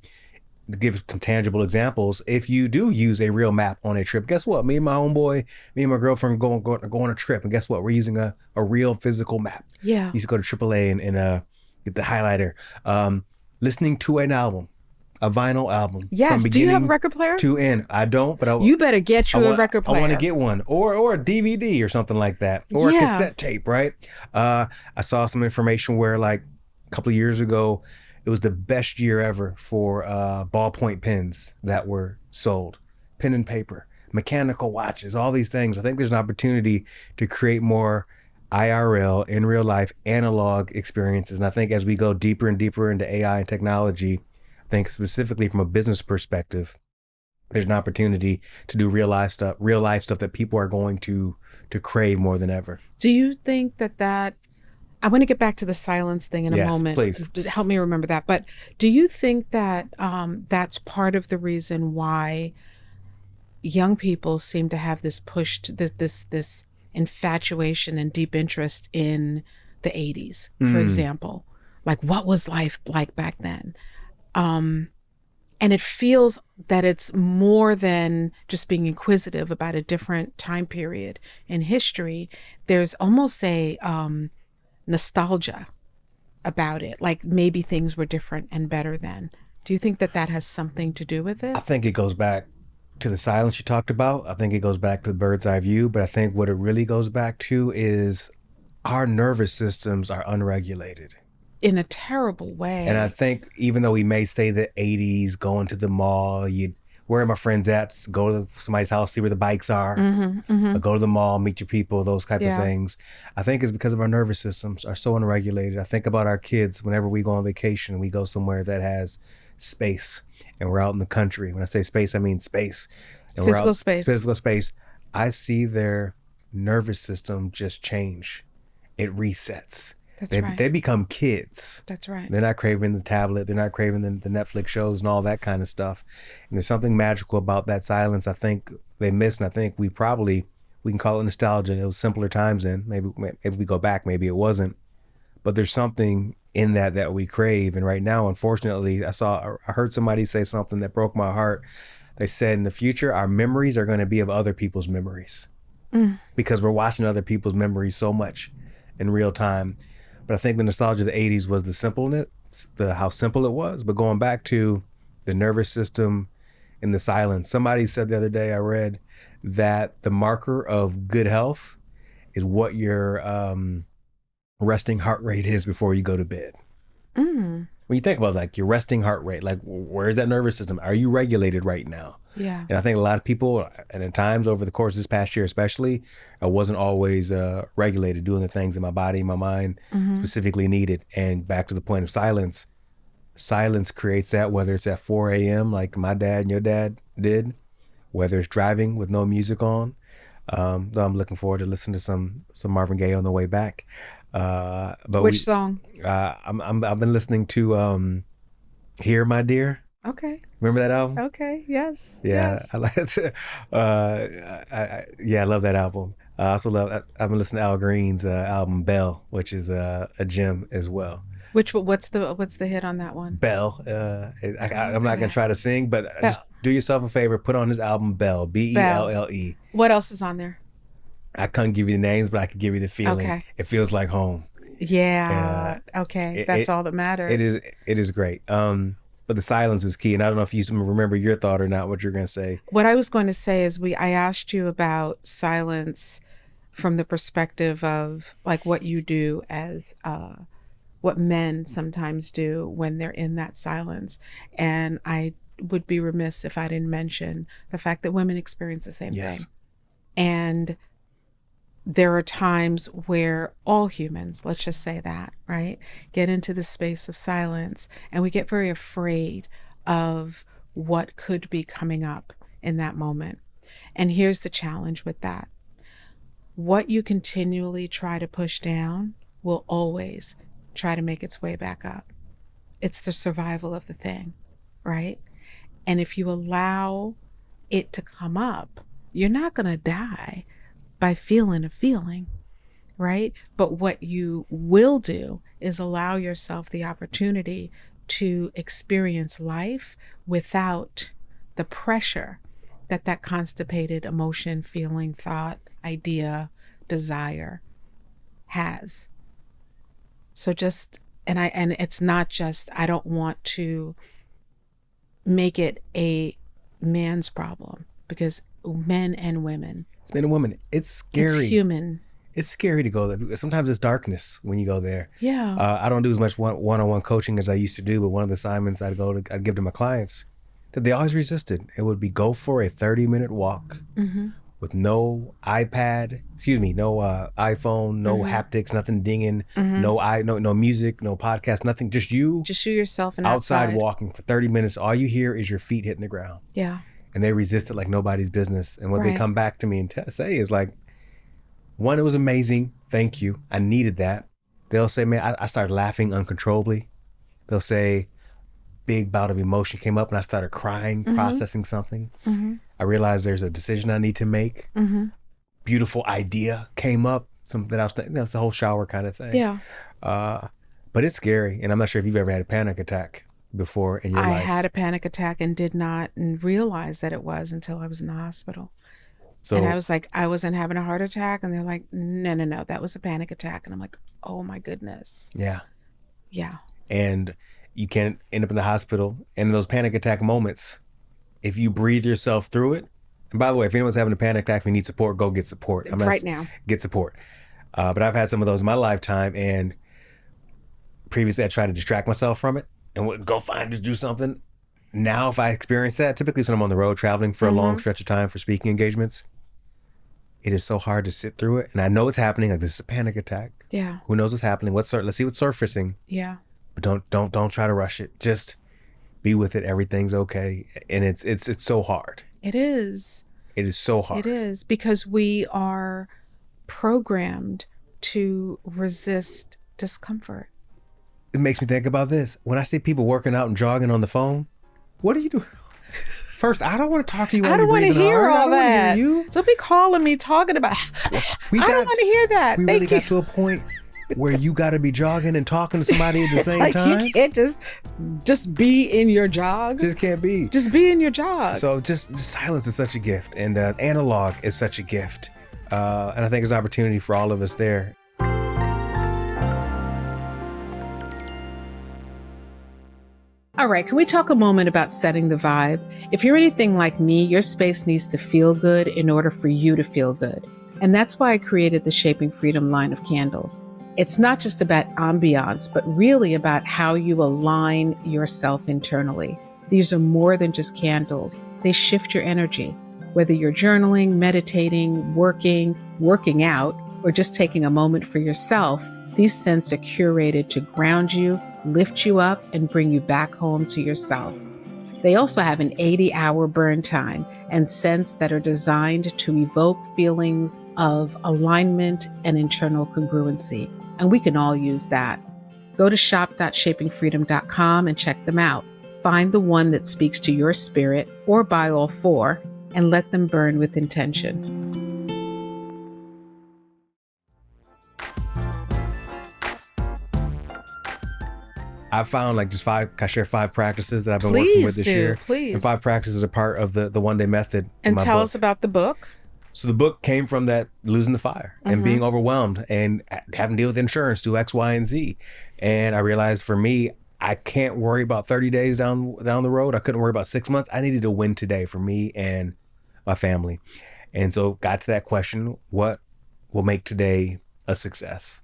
to give some tangible examples. If you do use a real map on a trip, guess what? Me and my homeboy, me and my girlfriend go on a trip. And guess what? We're using a real physical map. Yeah. You used to go to AAA and get the highlighter. Listening to an album. A vinyl album. Yes. Do you have a record player? To end. I don't, but you better get you a record player. I want to get one, or a DVD or something like that, or a cassette tape. Right. I saw some information where like a couple of years ago, it was the best year ever for ballpoint pens that were sold, pen and paper, mechanical watches, all these things. I think there's an opportunity to create more IRL, in real life, analog experiences. And I think as we go deeper and deeper into AI and technology, I think specifically from a business perspective, there's an opportunity to do real life stuff that people are going to crave more than ever. Do you think that I want to get back to the silence thing in a moment. Please. Help me remember that. But do you think that that's part of the reason why young people seem to have this push, this infatuation and deep interest in the 80s, for example? Like, what was life like back then? And it feels that it's more than just being inquisitive about a different time period in history. There's almost a nostalgia about it, like maybe things were different and better then. Do you think that has something to do with it? I think it goes back to the silence you talked about. I think it goes back to the bird's eye view, but I think what it really goes back to is our nervous systems are unregulated. In a terrible way. And I think even though we may say the 80s, going to the mall, where are my friends at? Go to somebody's house, see where the bikes are. Go to the mall, meet your people, those type of things. I think it's because of our nervous systems are so unregulated. I think about our kids whenever we go on vacation and we go somewhere that has space and we're out in the country. When I say space, I mean space. And physical space. Physical space. I see their nervous system just change. It resets. They become kids. That's right. They're not craving the tablet. They're not craving the Netflix shows and all that kind of stuff. And there's something magical about that silence I think they miss. And I think we can call it nostalgia. It was simpler times then. Maybe if we go back, maybe it wasn't. But there's something in that we crave. And right now, unfortunately, I heard somebody say something that broke my heart. They said in the future, our memories are going to be of other people's memories because we're watching other people's memories so much in real time. But I think the nostalgia of the 80s was the simpleness, how simple it was. But going back to the nervous system and the silence, somebody said the other day, I read that the marker of good health is what your resting heart rate is before you go to bed. when you think about like your resting heart rate, like where's that nervous system? Are you regulated right now? Yeah. And I think a lot of people, and at times over the course of this past year especially, I wasn't always regulated, doing the things that my body, my mind specifically needed. And back to the point of silence, silence creates that, whether it's at 4 a.m. like my dad and your dad did, whether it's driving with no music on. Though I'm looking forward to listening to some Marvin Gaye on the way back. But Which song? I've been listening to "Here, My Dear." Okay. Remember that album? Okay. Yes. Yeah, Yes. I like it. I love that album. I also love. I've been listening to Al Green's album "Bell," which is a gem as well. What's the hit on that one? Bell. I'm not gonna try to sing, but just do yourself a favor. Put on his album "Bell." Belle. What else is on there? I couldn't give you the names, but I could give you the feeling. Okay. It feels like home. Yeah. Okay. That's all that matters. It is great. But the silence is key, and I don't know if you remember your thought or not. What you're going to say? What I was going to say is I asked you about silence from the perspective of like what you do as what men sometimes do when they're in that silence, and I would be remiss if I didn't mention the fact that women experience the same thing, and there are times where all humans, let's just say that, right, get into the space of silence, and we get very afraid of what could be coming up in that moment. And here's the challenge with that. What you continually try to push down will always try to make its way back up. It's the survival of the thing, right? And if you allow it to come up, you're not going to die by feeling a feeling, right? But what you will do is allow yourself the opportunity to experience life without the pressure that constipated emotion, feeling, thought, idea, desire has. So and it's not just, I don't want to make it a man's problem, because men and women, men and women, it's scary. It's human. It's scary to go there. Sometimes it's darkness when you go there. Yeah. I don't do as much one-on-one coaching as I used to do, but one of the assignments I'd give to my clients that they always resisted. It would be go for a 30-minute walk with no iPad, no iPhone, no haptics, nothing dinging, no music, no podcast, nothing. Just you yourself and outside walking for 30 minutes. All you hear is your feet hitting the ground. Yeah. And they resist it like nobody's business. And what they come back to me and say is like, one, it was amazing. Thank you. I needed that. They'll say, man, I started laughing uncontrollably. They'll say, big bout of emotion came up and I started crying, processing something. I realized there's a decision I need to make. Beautiful idea came up. Something else. That's the whole shower kind of thing. Yeah. But it's scary. And I'm not sure if you've ever had a panic attack before in your life. I had a panic attack and did not realize that it was until I was in the hospital. So, and I was like, I wasn't having a heart attack. And they're like, no, that was a panic attack. And I'm like, oh my goodness. Yeah. Yeah. And you can end up in the hospital. And in those panic attack moments, if you breathe yourself through it, and by the way, if anyone's having a panic attack, if you need support, go get support. Now. Get support. But I've had some of those in my lifetime. And previously I tried to distract myself from it and would go just do something. Now, if I experience that, typically it's when I'm on the road traveling for a long stretch of time for speaking engagements, it is so hard to sit through it. And I know it's happening. Like, this is a panic attack. Yeah. Who knows what's happening? Let's see what's surfacing. Yeah. But don't try to rush it. Just be with it. Everything's okay. And it's so hard. It is. It is so hard. It is, because we are programmed to resist discomfort. It makes me think about this. When I see people working out and jogging on the phone, what are you doing? First, I don't want to talk to you. I don't want to hear all that. Don't be calling me talking about. I don't want to hear that. We really got to a point where you got to be jogging and talking to somebody at the same time. You can't just be in your jog. Just can't be. Just be in your jog. So just silence is such a gift, and analog is such a gift, and I think there's an opportunity for all of us there. All right, can we talk a moment about setting the vibe? If you're anything like me, your space needs to feel good in order for you to feel good. And that's why I created the Shaping Freedom line of candles. It's not just about ambiance, but really about how you align yourself internally. These are more than just candles. They shift your energy. Whether you're journaling, meditating, working out, or just taking a moment for yourself, these scents are curated to ground you, lift you up, and bring you back home to yourself. They also have an 80-hour burn time and scents that are designed to evoke feelings of alignment and internal congruency. And we can all use that. Go to shop.shapingfreedom.com and check them out. Find the one that speaks to your spirit, or buy all four, and let them burn with intention. I found like just five, I share 5 practices that I've been working with this year. Please. And 5 practices are part of the one day method. And tell us about the book. So the book came from that losing the fire and being overwhelmed and having to deal with insurance, do X, Y, and Z. And I realized for me, I can't worry about 30 days down the road. I couldn't worry about 6 months. I needed to win today for me and my family. And so got to that question, what will make today a success?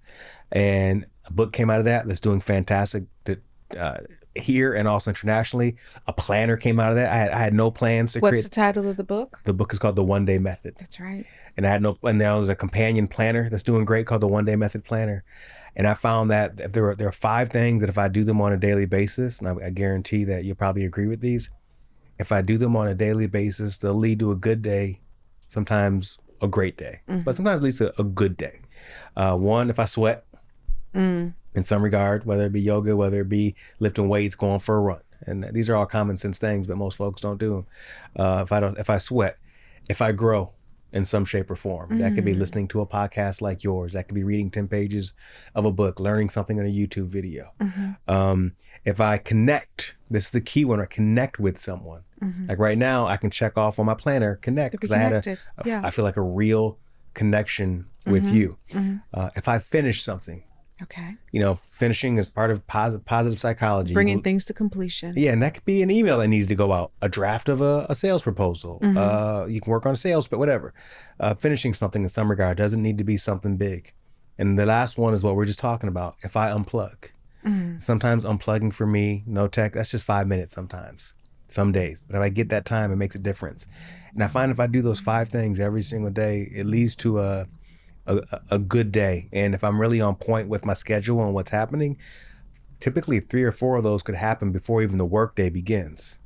And a book came out of that that's doing fantastic here and also internationally. A planner came out of that. I had no plans to create. What's the title of the book? The book is called The One Day Method. That's right. And there was a companion planner that's doing great called the One Day Method Planner. And I found that if there are 5 things that if I do them on a daily basis, and I guarantee that you'll probably agree with these, if I do them on a daily basis, they'll lead to a good day, sometimes a great day, but sometimes at least a good day. One, if I sweat in some regard, whether it be yoga, whether it be lifting weights, going for a run. And these are all common sense things, but most folks don't do them. If I sweat, if I grow in some shape or form, that could be listening to a podcast like yours. That could be reading 10 pages of a book, learning something in a YouTube video. If I connect, this is the key one, I connect with someone. Like right now, I can check off on my planner, connect, because I feel like a real connection with you. If I finish something, okay, finishing is part of positive psychology. Bringing things to completion. Yeah, and that could be an email that needed to go out, a draft of a sales proposal. You can work on a sales, but whatever. Finishing something in some regard doesn't need to be something big. And the last one is what we're just talking about. If I unplug, sometimes unplugging for me, no tech, that's just 5 minutes sometimes, some days. But if I get that time, it makes a difference. And I find if I do those 5 things every single day, it leads to a good day. And if I'm really on point with my schedule and what's happening, typically 3 or 4 of those could happen before even the work day begins.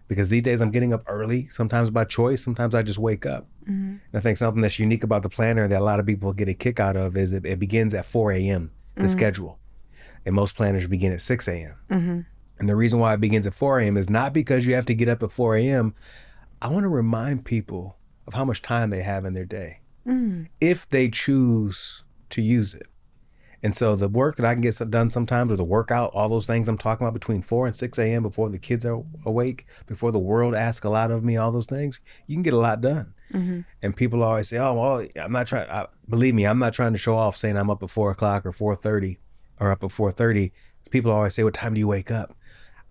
Because these days I'm getting up early, sometimes by choice, sometimes I just wake up. And I think something that's unique about the planner that a lot of people get a kick out of is it begins at 4 a.m., the schedule. And most planners begin at 6 a.m. And the reason why it begins at 4 a.m. is not because you have to get up at 4 a.m. I want to remind people of how much time they have in their day, if they choose to use it. And so the work that I can get done sometimes, or the workout, all those things I'm talking about between 4 and 6 a.m. before the kids are awake, before the world asks a lot of me, all those things, you can get a lot done. And people always say, oh, well, I'm not trying, believe me, I'm not trying to show off saying I'm up at 4 o'clock or 4:30 or up at 4:30. People always say, what time do you wake up?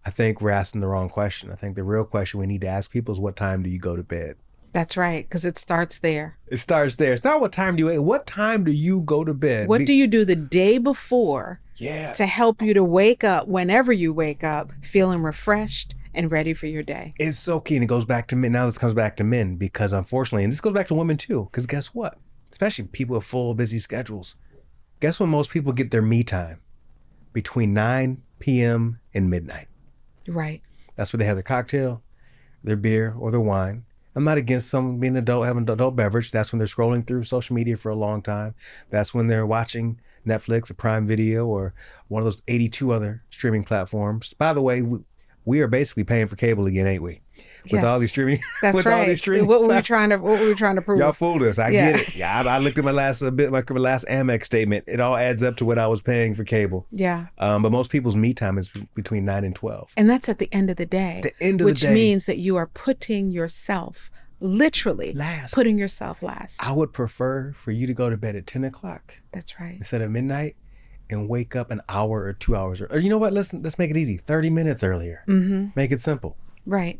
I think we're asking the wrong question. I think the real question we need to ask people is, what time do you go to bed? That's right, because it starts there. It starts there. It's not what time do you wake. What time do you go to bed? What do you do the day before to help you to wake up, whenever you wake up, feeling refreshed and ready for your day? It's so key. And it goes back to men. Now this comes back to men because unfortunately, and this goes back to women too, because guess what? Especially people with full, busy schedules. Guess when most people get their me time? Between 9 p.m. and midnight. Right. That's where they have their cocktail, their beer, or their wine. I'm not against someone being an adult, having an adult beverage. That's when they're scrolling through social media for a long time. That's when they're watching Netflix or Prime Video or one of those 82 other streaming platforms. By the way, we are basically paying for cable again, ain't we? With all these streaming. That's right. All these streaming what were we trying to prove? Y'all fooled us. I get it. Yeah, I looked at my last Amex statement. It all adds up to what I was paying for cable. Yeah. But most people's me time is between 9 and 12. And that's at the end of the day. Which means that you are putting yourself literally last. Putting yourself last. I would prefer for you to go to bed at 10 o'clock. That's right. Instead of midnight, and wake up an hour or 2 hours. Or you know what? Let's make it easy. 30 minutes earlier. Make it simple. Right.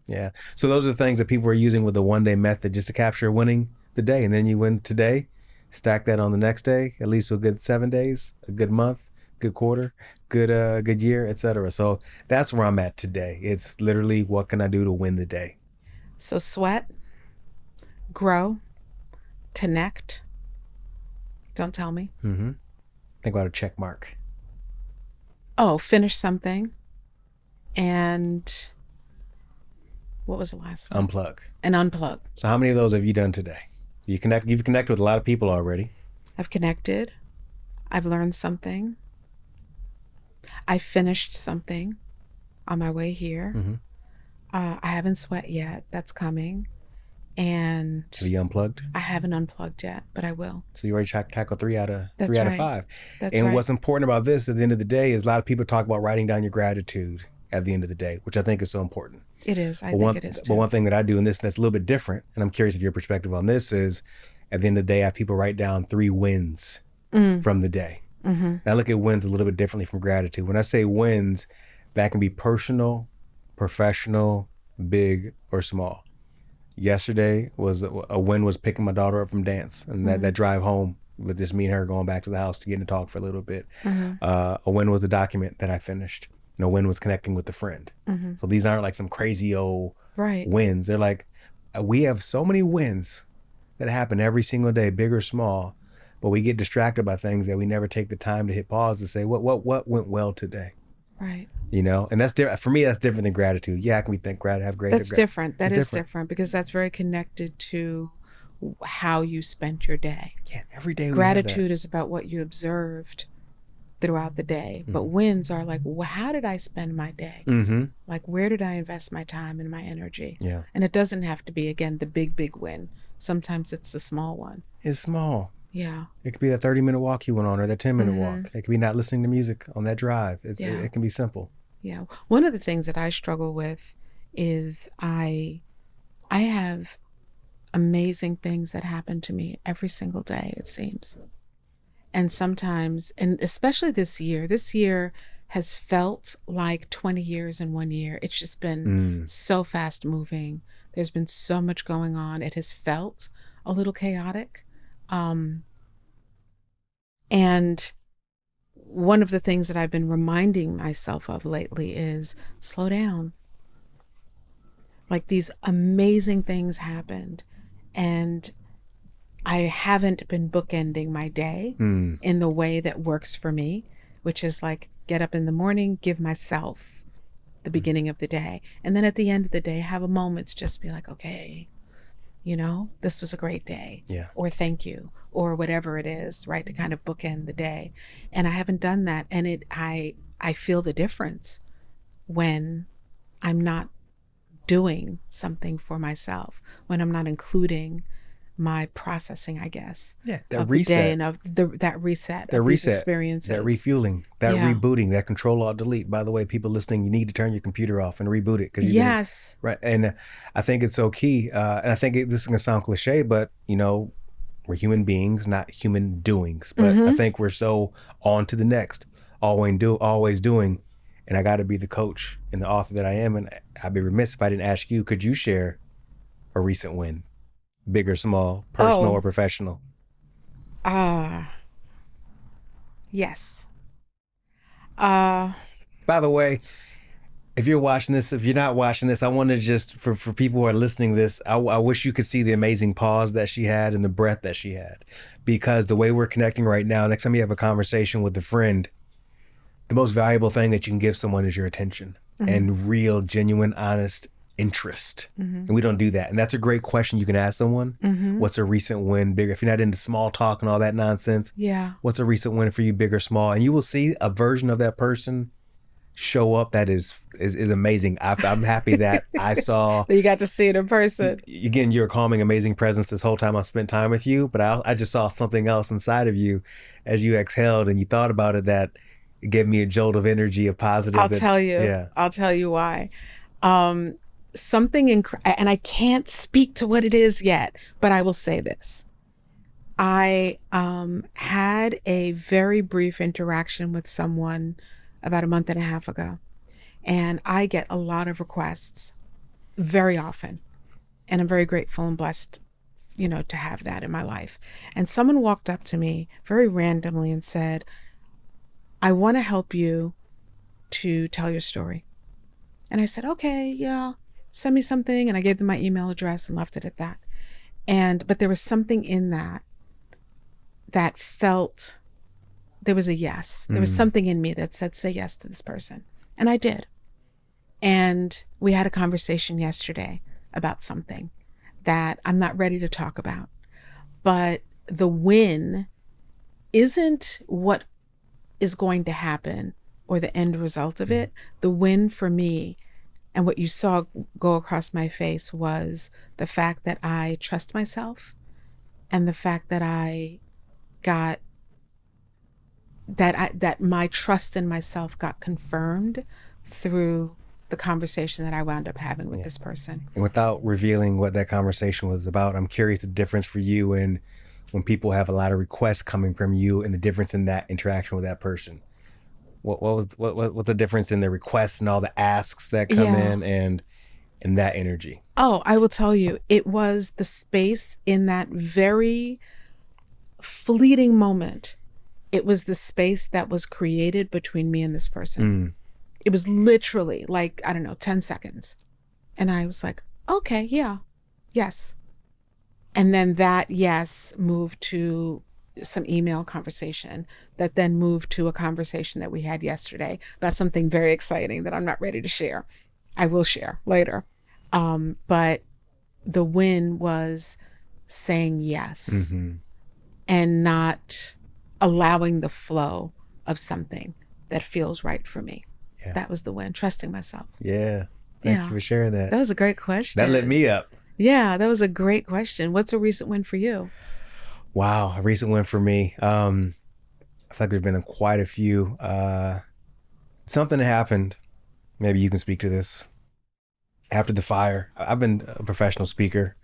Yeah. So those are the things that people are using with the one day method just to capture winning the day. And then you win today, stack that on the next day, at least a good 7 days, a good month, good quarter, good year, etc. So that's where I'm at today. It's literally, what can I do to win the day? So sweat, grow, connect. Don't tell me. Think about a check mark. Oh, finish something. And what was the last one? Unplug. And unplug. So how many of those have you done today? You've connected with a lot of people already. I've connected. I've learned something. I finished something on my way here. I haven't sweat yet. That's coming. And have you unplugged? I haven't unplugged yet, but I will. So you already tackled three out of That's 5. That's and right. What's important about this at the end of the day is a lot of people talk about writing down your gratitude at the end of the day, which I think is so important. It is. I think it is too. But one thing that I do in this that's a little bit different, and I'm curious of your perspective on this, is at the end of the day, I have people write down 3 wins from the day. And I look at wins a little bit differently from gratitude. When I say wins, that can be personal, professional, big, or small. Yesterday was a win was picking my daughter up from dance, and that drive home with just me and her going back to the house to get to talk for a little bit. A win was a document that I finished. And a win was connecting with a friend. So these aren't like some crazy old wins. They're like, we have so many wins that happen every single day, big or small, but we get distracted by things that we never take the time to hit pause to say, what went well today? Right. You know, and that's different. For me, that's different than gratitude. Yeah, can we think have great? That's different. That is different because that's very connected to how you spent your day. Yeah, every day. Gratitude is about what you observed throughout the day, but wins are like, well, how did I spend my day? Like, where did I invest my time and my energy? Yeah. And it doesn't have to be, again, the big win. Sometimes it's the small one. It's small. Yeah. It could be that 30-minute walk you went on, or that 10-minute walk. It could be not listening to music on that drive. It can be simple. Yeah. One of the things that I struggle with is I have amazing things that happen to me every single day, it seems. And sometimes, and especially this year has felt like 20 years in 1 year. It's just been so fast moving. There's been so much going on. It has felt a little chaotic. And one of the things that I've been reminding myself of lately is slow down. Like, these amazing things happened, and I haven't been bookending my day in the way that works for me, which is like, get up in the morning, give myself the beginning of the day. And then at the end of the day, have a moment to just be like, okay, you know, this was a great day. Yeah. Or thank you, or whatever it is, right? To kind of bookend the day. And I haven't done that. And I feel the difference when I'm not doing something for myself, when I'm not including my processing, I guess. Yeah, that reset. The day and of that reset. That of reset. These experiences. That refueling. That rebooting. That Control-Alt-Delete. By the way, people listening, you need to turn your computer off and reboot it. Yes. Right. And I think it's so key. And I think this is going to sound cliche, but, you know, we're human beings, not human doings. But I think we're so on to the next, always doing. And I got to be the coach and the author that I am. And I'd be remiss if I didn't ask you, could you share a recent win? Big or small, personal or professional? Yes. By the way, if you're watching this, if you're not watching this, I want to just, for people who are listening to this, I wish you could see the amazing pause that she had and the breath that she had. Because the way we're connecting right now, next time you have a conversation with a friend, the most valuable thing that you can give someone is your attention and real, genuine, honest interest. And we don't do that. And that's a great question you can ask someone. What's a recent win, bigger? If you're not into small talk and all that nonsense, what's a recent win for you, big or small? And you will see a version of that person show up that is amazing. I'm happy that I saw you got to see it in person. Again, you're a calming, amazing presence this whole time I spent time with you, but I just saw something else inside of you as you exhaled and you thought about it that gave me a jolt of energy, of positive. I'll tell you why. And I can't speak to what it is yet, but I will say this. I had a very brief interaction with someone about a month and a half ago, and I get a lot of requests very often, and I'm very grateful and blessed to have that in my life. And someone walked up to me very randomly and said, I want to help you to tell your story. And I said, okay, yeah, send me something. And I gave them my email address and left it at that. But there was something in that felt, there was a yes. There was something in me that said, say yes to this person. And I did. And we had a conversation yesterday about something that I'm not ready to talk about. But the win isn't what is going to happen or the end result of it. The win for me, and what you saw go across my face, was the fact that I trust myself, and the fact that I got that my trust in myself got confirmed through the conversation that I wound up having with this person. And without revealing what that conversation was about, I'm curious the difference for you and when people have a lot of requests coming from you and the difference in that interaction with that person. What's the difference in the requests and all the asks that come in and that energy? Oh, I will tell you, it was the space in that very fleeting moment. It was the space that was created between me and this person. It was literally like, 10 seconds. And I was like, okay, yeah, yes. And then that yes moved to some email conversation that then moved to a conversation that we had yesterday about something very exciting that I'm not ready to share. I will share later. But the win was saying yes and not allowing the flow of something that feels right for me. Yeah. That was the win, trusting myself. Yeah. Thank you for sharing that. That was a great question. That lit me up. Yeah, that was a great question. What's a recent win for you? Wow, a recent win for me. I feel like there's been quite a few. Something that happened, maybe you can speak to this. After the fire, I've been a professional speaker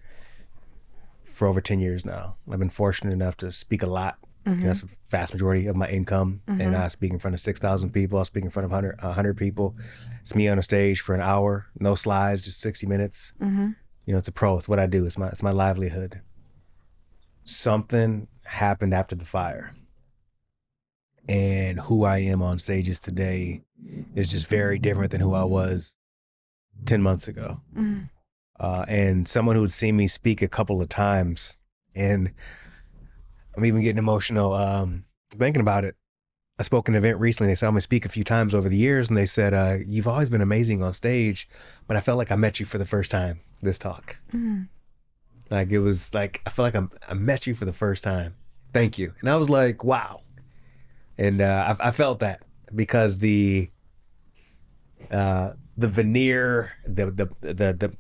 for over 10 years now. I've been fortunate enough to speak a lot. That's the vast majority of my income. And I speak in front of 6,000 people. I speak in front of 100 people. It's me on a stage for an hour, no slides, just 60 minutes. It's a pro. It's what I do. It's my livelihood. Something happened after the fire. And who I am on stages today is just very different than who I was 10 months ago. And someone who had seen me speak a couple of times, and I'm even getting emotional thinking about it. I spoke at an event recently. They saw me speak a few times over the years, and they said, you've always been amazing on stage, but I felt like I met you for the first time this talk. Like, it was like, I felt like I met you for the first time. Thank you. And I was like, wow. And I felt that because the veneer, the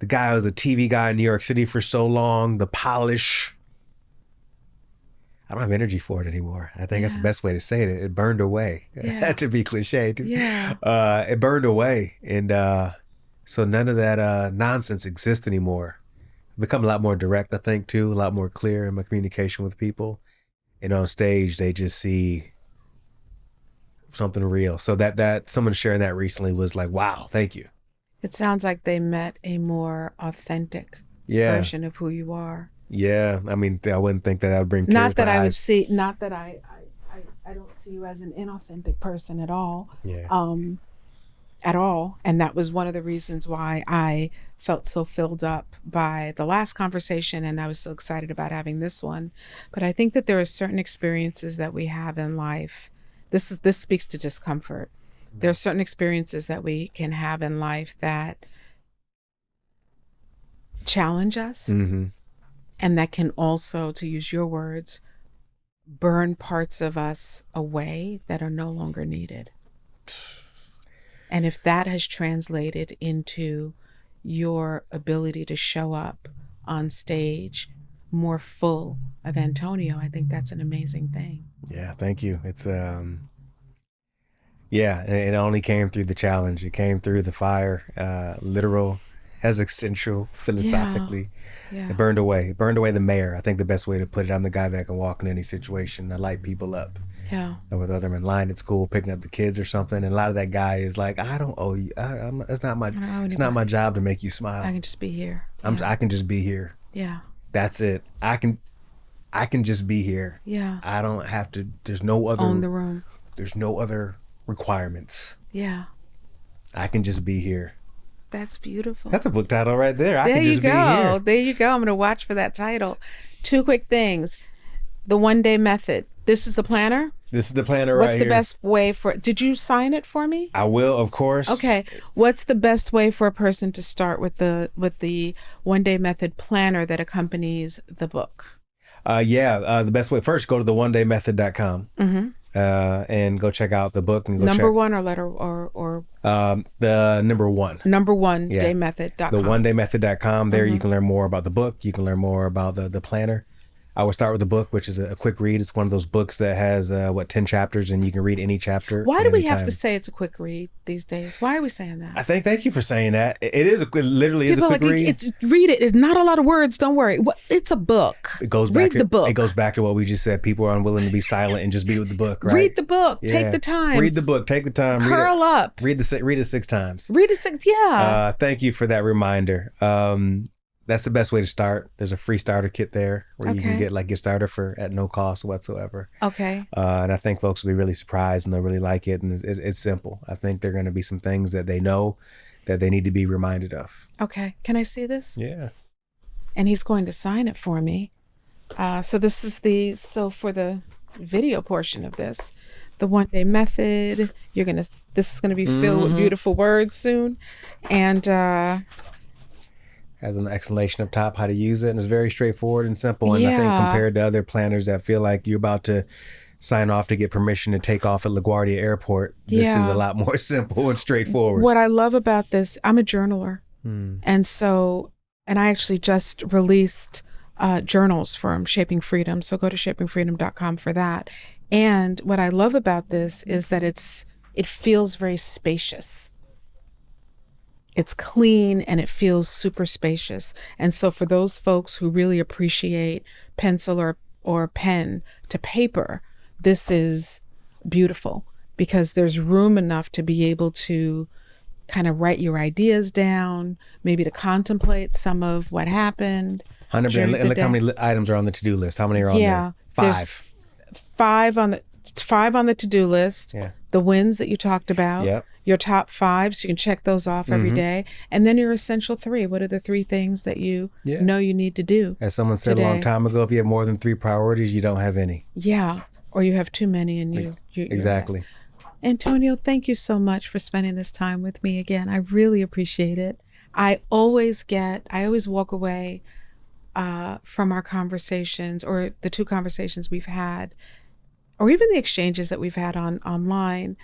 guy who was a TV guy in New York City for so long, the polish, I don't have energy for it anymore. I think that's the best way to say it. It burned away. To be cliche. It burned away. And so none of that nonsense exists anymore. I've become a lot more direct, I think, too, a lot more clear in my communication with people. And on stage, they just see something real. So that someone sharing that recently was like, wow, thank you. It sounds like they met a more authentic version of who you are. Yeah, I mean, I wouldn't think that would bring tears not that to I eyes. would see, not that I don't see you as an inauthentic person at all. At all. And that was one of the reasons why I felt so filled up by the last conversation, and I was so excited about having this one. But I think that there are certain experiences that we have in life. This speaks to discomfort. There are certain experiences that we can have in life that challenge us, and that can also, to use your words, burn parts of us away that are no longer needed. And if that has translated into your ability to show up on stage more full of Antonio, I think that's an amazing thing. Yeah, thank you. It's it only came through the challenge. It came through the fire, literal, existential, philosophically. It burned away. It burned away the mayor. I think the best way to put it, I'm the guy that can walk in any situation. I light people up. And whether I'm in line at school, picking up the kids or something, and a lot of that guy is like, I don't owe you. It's not my job to make you smile. I can just be here. I can just be here. Yeah. That's it. I can just be here. Yeah. I don't have to. There's no other. Own the room. There's no other requirements. Yeah. I can just be here. That's beautiful. That's a book title right there. I There can you just be go. here. There you go. I'm going to watch for that title. 2 quick things. The one-day method. This is the planner. This is the planner right here. What's the best way for? Did you sign it for me? I will, of course. Okay. What's the best way for a person to start with the one-day method planner that accompanies the book? The best way, first go to theonedaymethod.com and go check out the book and go Number check. one or letter or The number one. number one Yeah. daymethod.com. Theonedaymethod.com. There you can learn more about the book. You can learn more about the planner. I would start with the book, which is a quick read. It's one of those books that has 10 chapters, and you can read any chapter. Why at do we any have time. to say it's a quick read these days? Why are we saying that? Thank you for saying that. It is literally is a People quick are read. read it. It's not a lot of words. Don't worry. It's a book. It goes back read to the book. It goes back to what we just said. People are unwilling to be silent and just be with the book. Right? Read the book. Yeah. Take the time. Read the book. Take the time. Curl up. Read it 6 times. Read it 6. Yeah. Thank you for that reminder. That's the best way to start. There's a free starter kit there where you can get started at no cost whatsoever. Okay. And I think folks will be really surprised and they'll really like it. And it's simple. I think there are going to be some things that they know that they need to be reminded of. Okay. Can I see this? Yeah. And he's going to sign it for me. So this is for the video portion of this, the one-day method. This is gonna be filled with beautiful words soon, and has an explanation up top how to use it, and it's very straightforward and simple. And I think compared to other planners that feel like you're about to sign off to get permission to take off at LaGuardia Airport, this is a lot more simple and straightforward. What I love about this, I'm a journaler, and I actually just released journals from Shaping Freedom. So go to shapingfreedom.com for that. And what I love about this is that it feels very spacious. It's clean and it feels super spacious. And so for those folks who really appreciate pencil or pen to paper, this is beautiful because there's room enough to be able to kind of write your ideas down, maybe to contemplate some of what happened. 100%. And look how many items are on the to-do list. How many are on there? 5. There's 5 on the to-do list. Yeah. The wins that you talked about. Yep. Your top 5, so you can check those off every day. And then your essential 3. What are the 3 things that you know you need to do? As someone said a long time ago, if you have more than 3 priorities, you don't have any. Yeah. Or you have too many and you Exactly. Antonio, thank you so much for spending this time with me again. I really appreciate it. I always walk away from our conversations or the 2 conversations we've had, or even the exchanges that we've had online,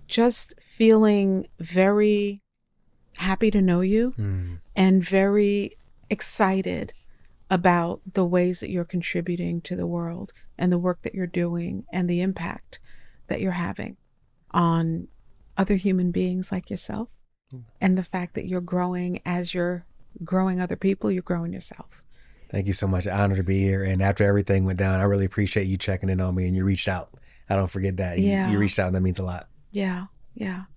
just feeling very happy to know you and very excited about the ways that you're contributing to the world and the work that you're doing and the impact that you're having on other human beings like yourself, and the fact that you're growing. As you're growing other people, you're growing yourself. Thank you so much. Honored to be here. And after everything went down, I really appreciate you checking in on me and you reached out. I don't forget that. You reached out and that means a lot. Yeah.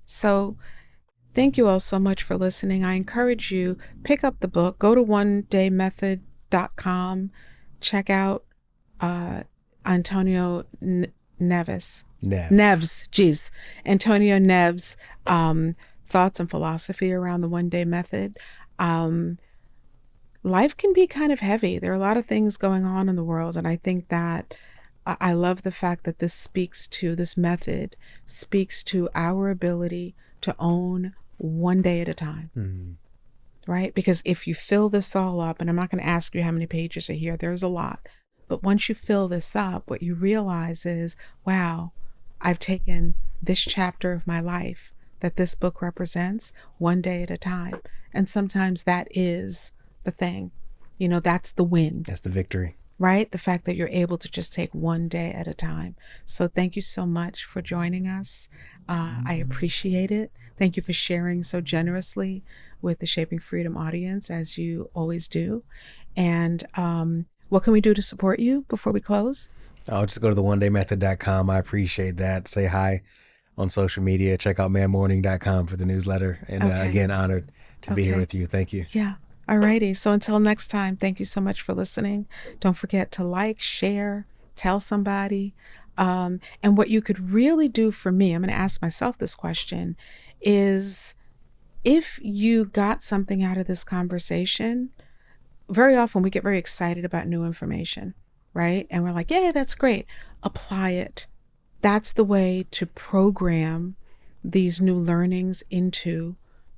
So thank you all so much for listening. I encourage you, pick up the book, go to onedaymethod.com, check out Antonio Neves. Antonio Neves' thoughts and philosophy around the one-day method. Life can be kind of heavy. There are a lot of things going on in the world, and I think that I love the fact that this method speaks to our ability to own one day at a time, right? Because if you fill this all up, and I'm not going to ask you how many pages are here, there's a lot, but once you fill this up, what you realize is, wow, I've taken this chapter of my life that this book represents one day at a time. And sometimes that is the thing, that's the win. That's the victory. Right? The fact that you're able to just take one day at a time. So thank you so much for joining us. I appreciate it. Thank you for sharing so generously with the Shaping Freedom audience, as you always do. And what can we do to support you before we close? I'll just go to theonedaymethod.com. I appreciate that. Say hi on social media. Check out manmorning.com for the newsletter. And again, honored to be here with you. Thank you. Yeah. Alrighty. So until next time, thank you so much for listening. Don't forget to like, share, tell somebody. And what you could really do for me, I'm going to ask myself this question, is if you got something out of this conversation. Very often we get very excited about new information, right? And we're like, yeah, that's great. Apply it. That's the way to program these new learnings into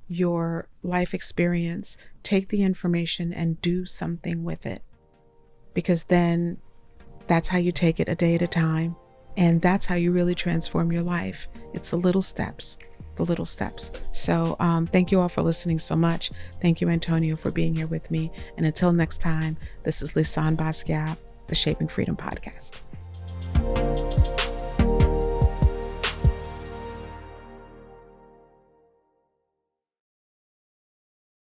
your life experience. Take the information and do something with it, because then that's how you take it a day at a time. And that's how you really transform your life. It's the little steps. So thank you all for listening so much. Thank you, Antonio, for being here with me. And until next time, this is Lisane Basquiat, the Shaping Freedom Podcast.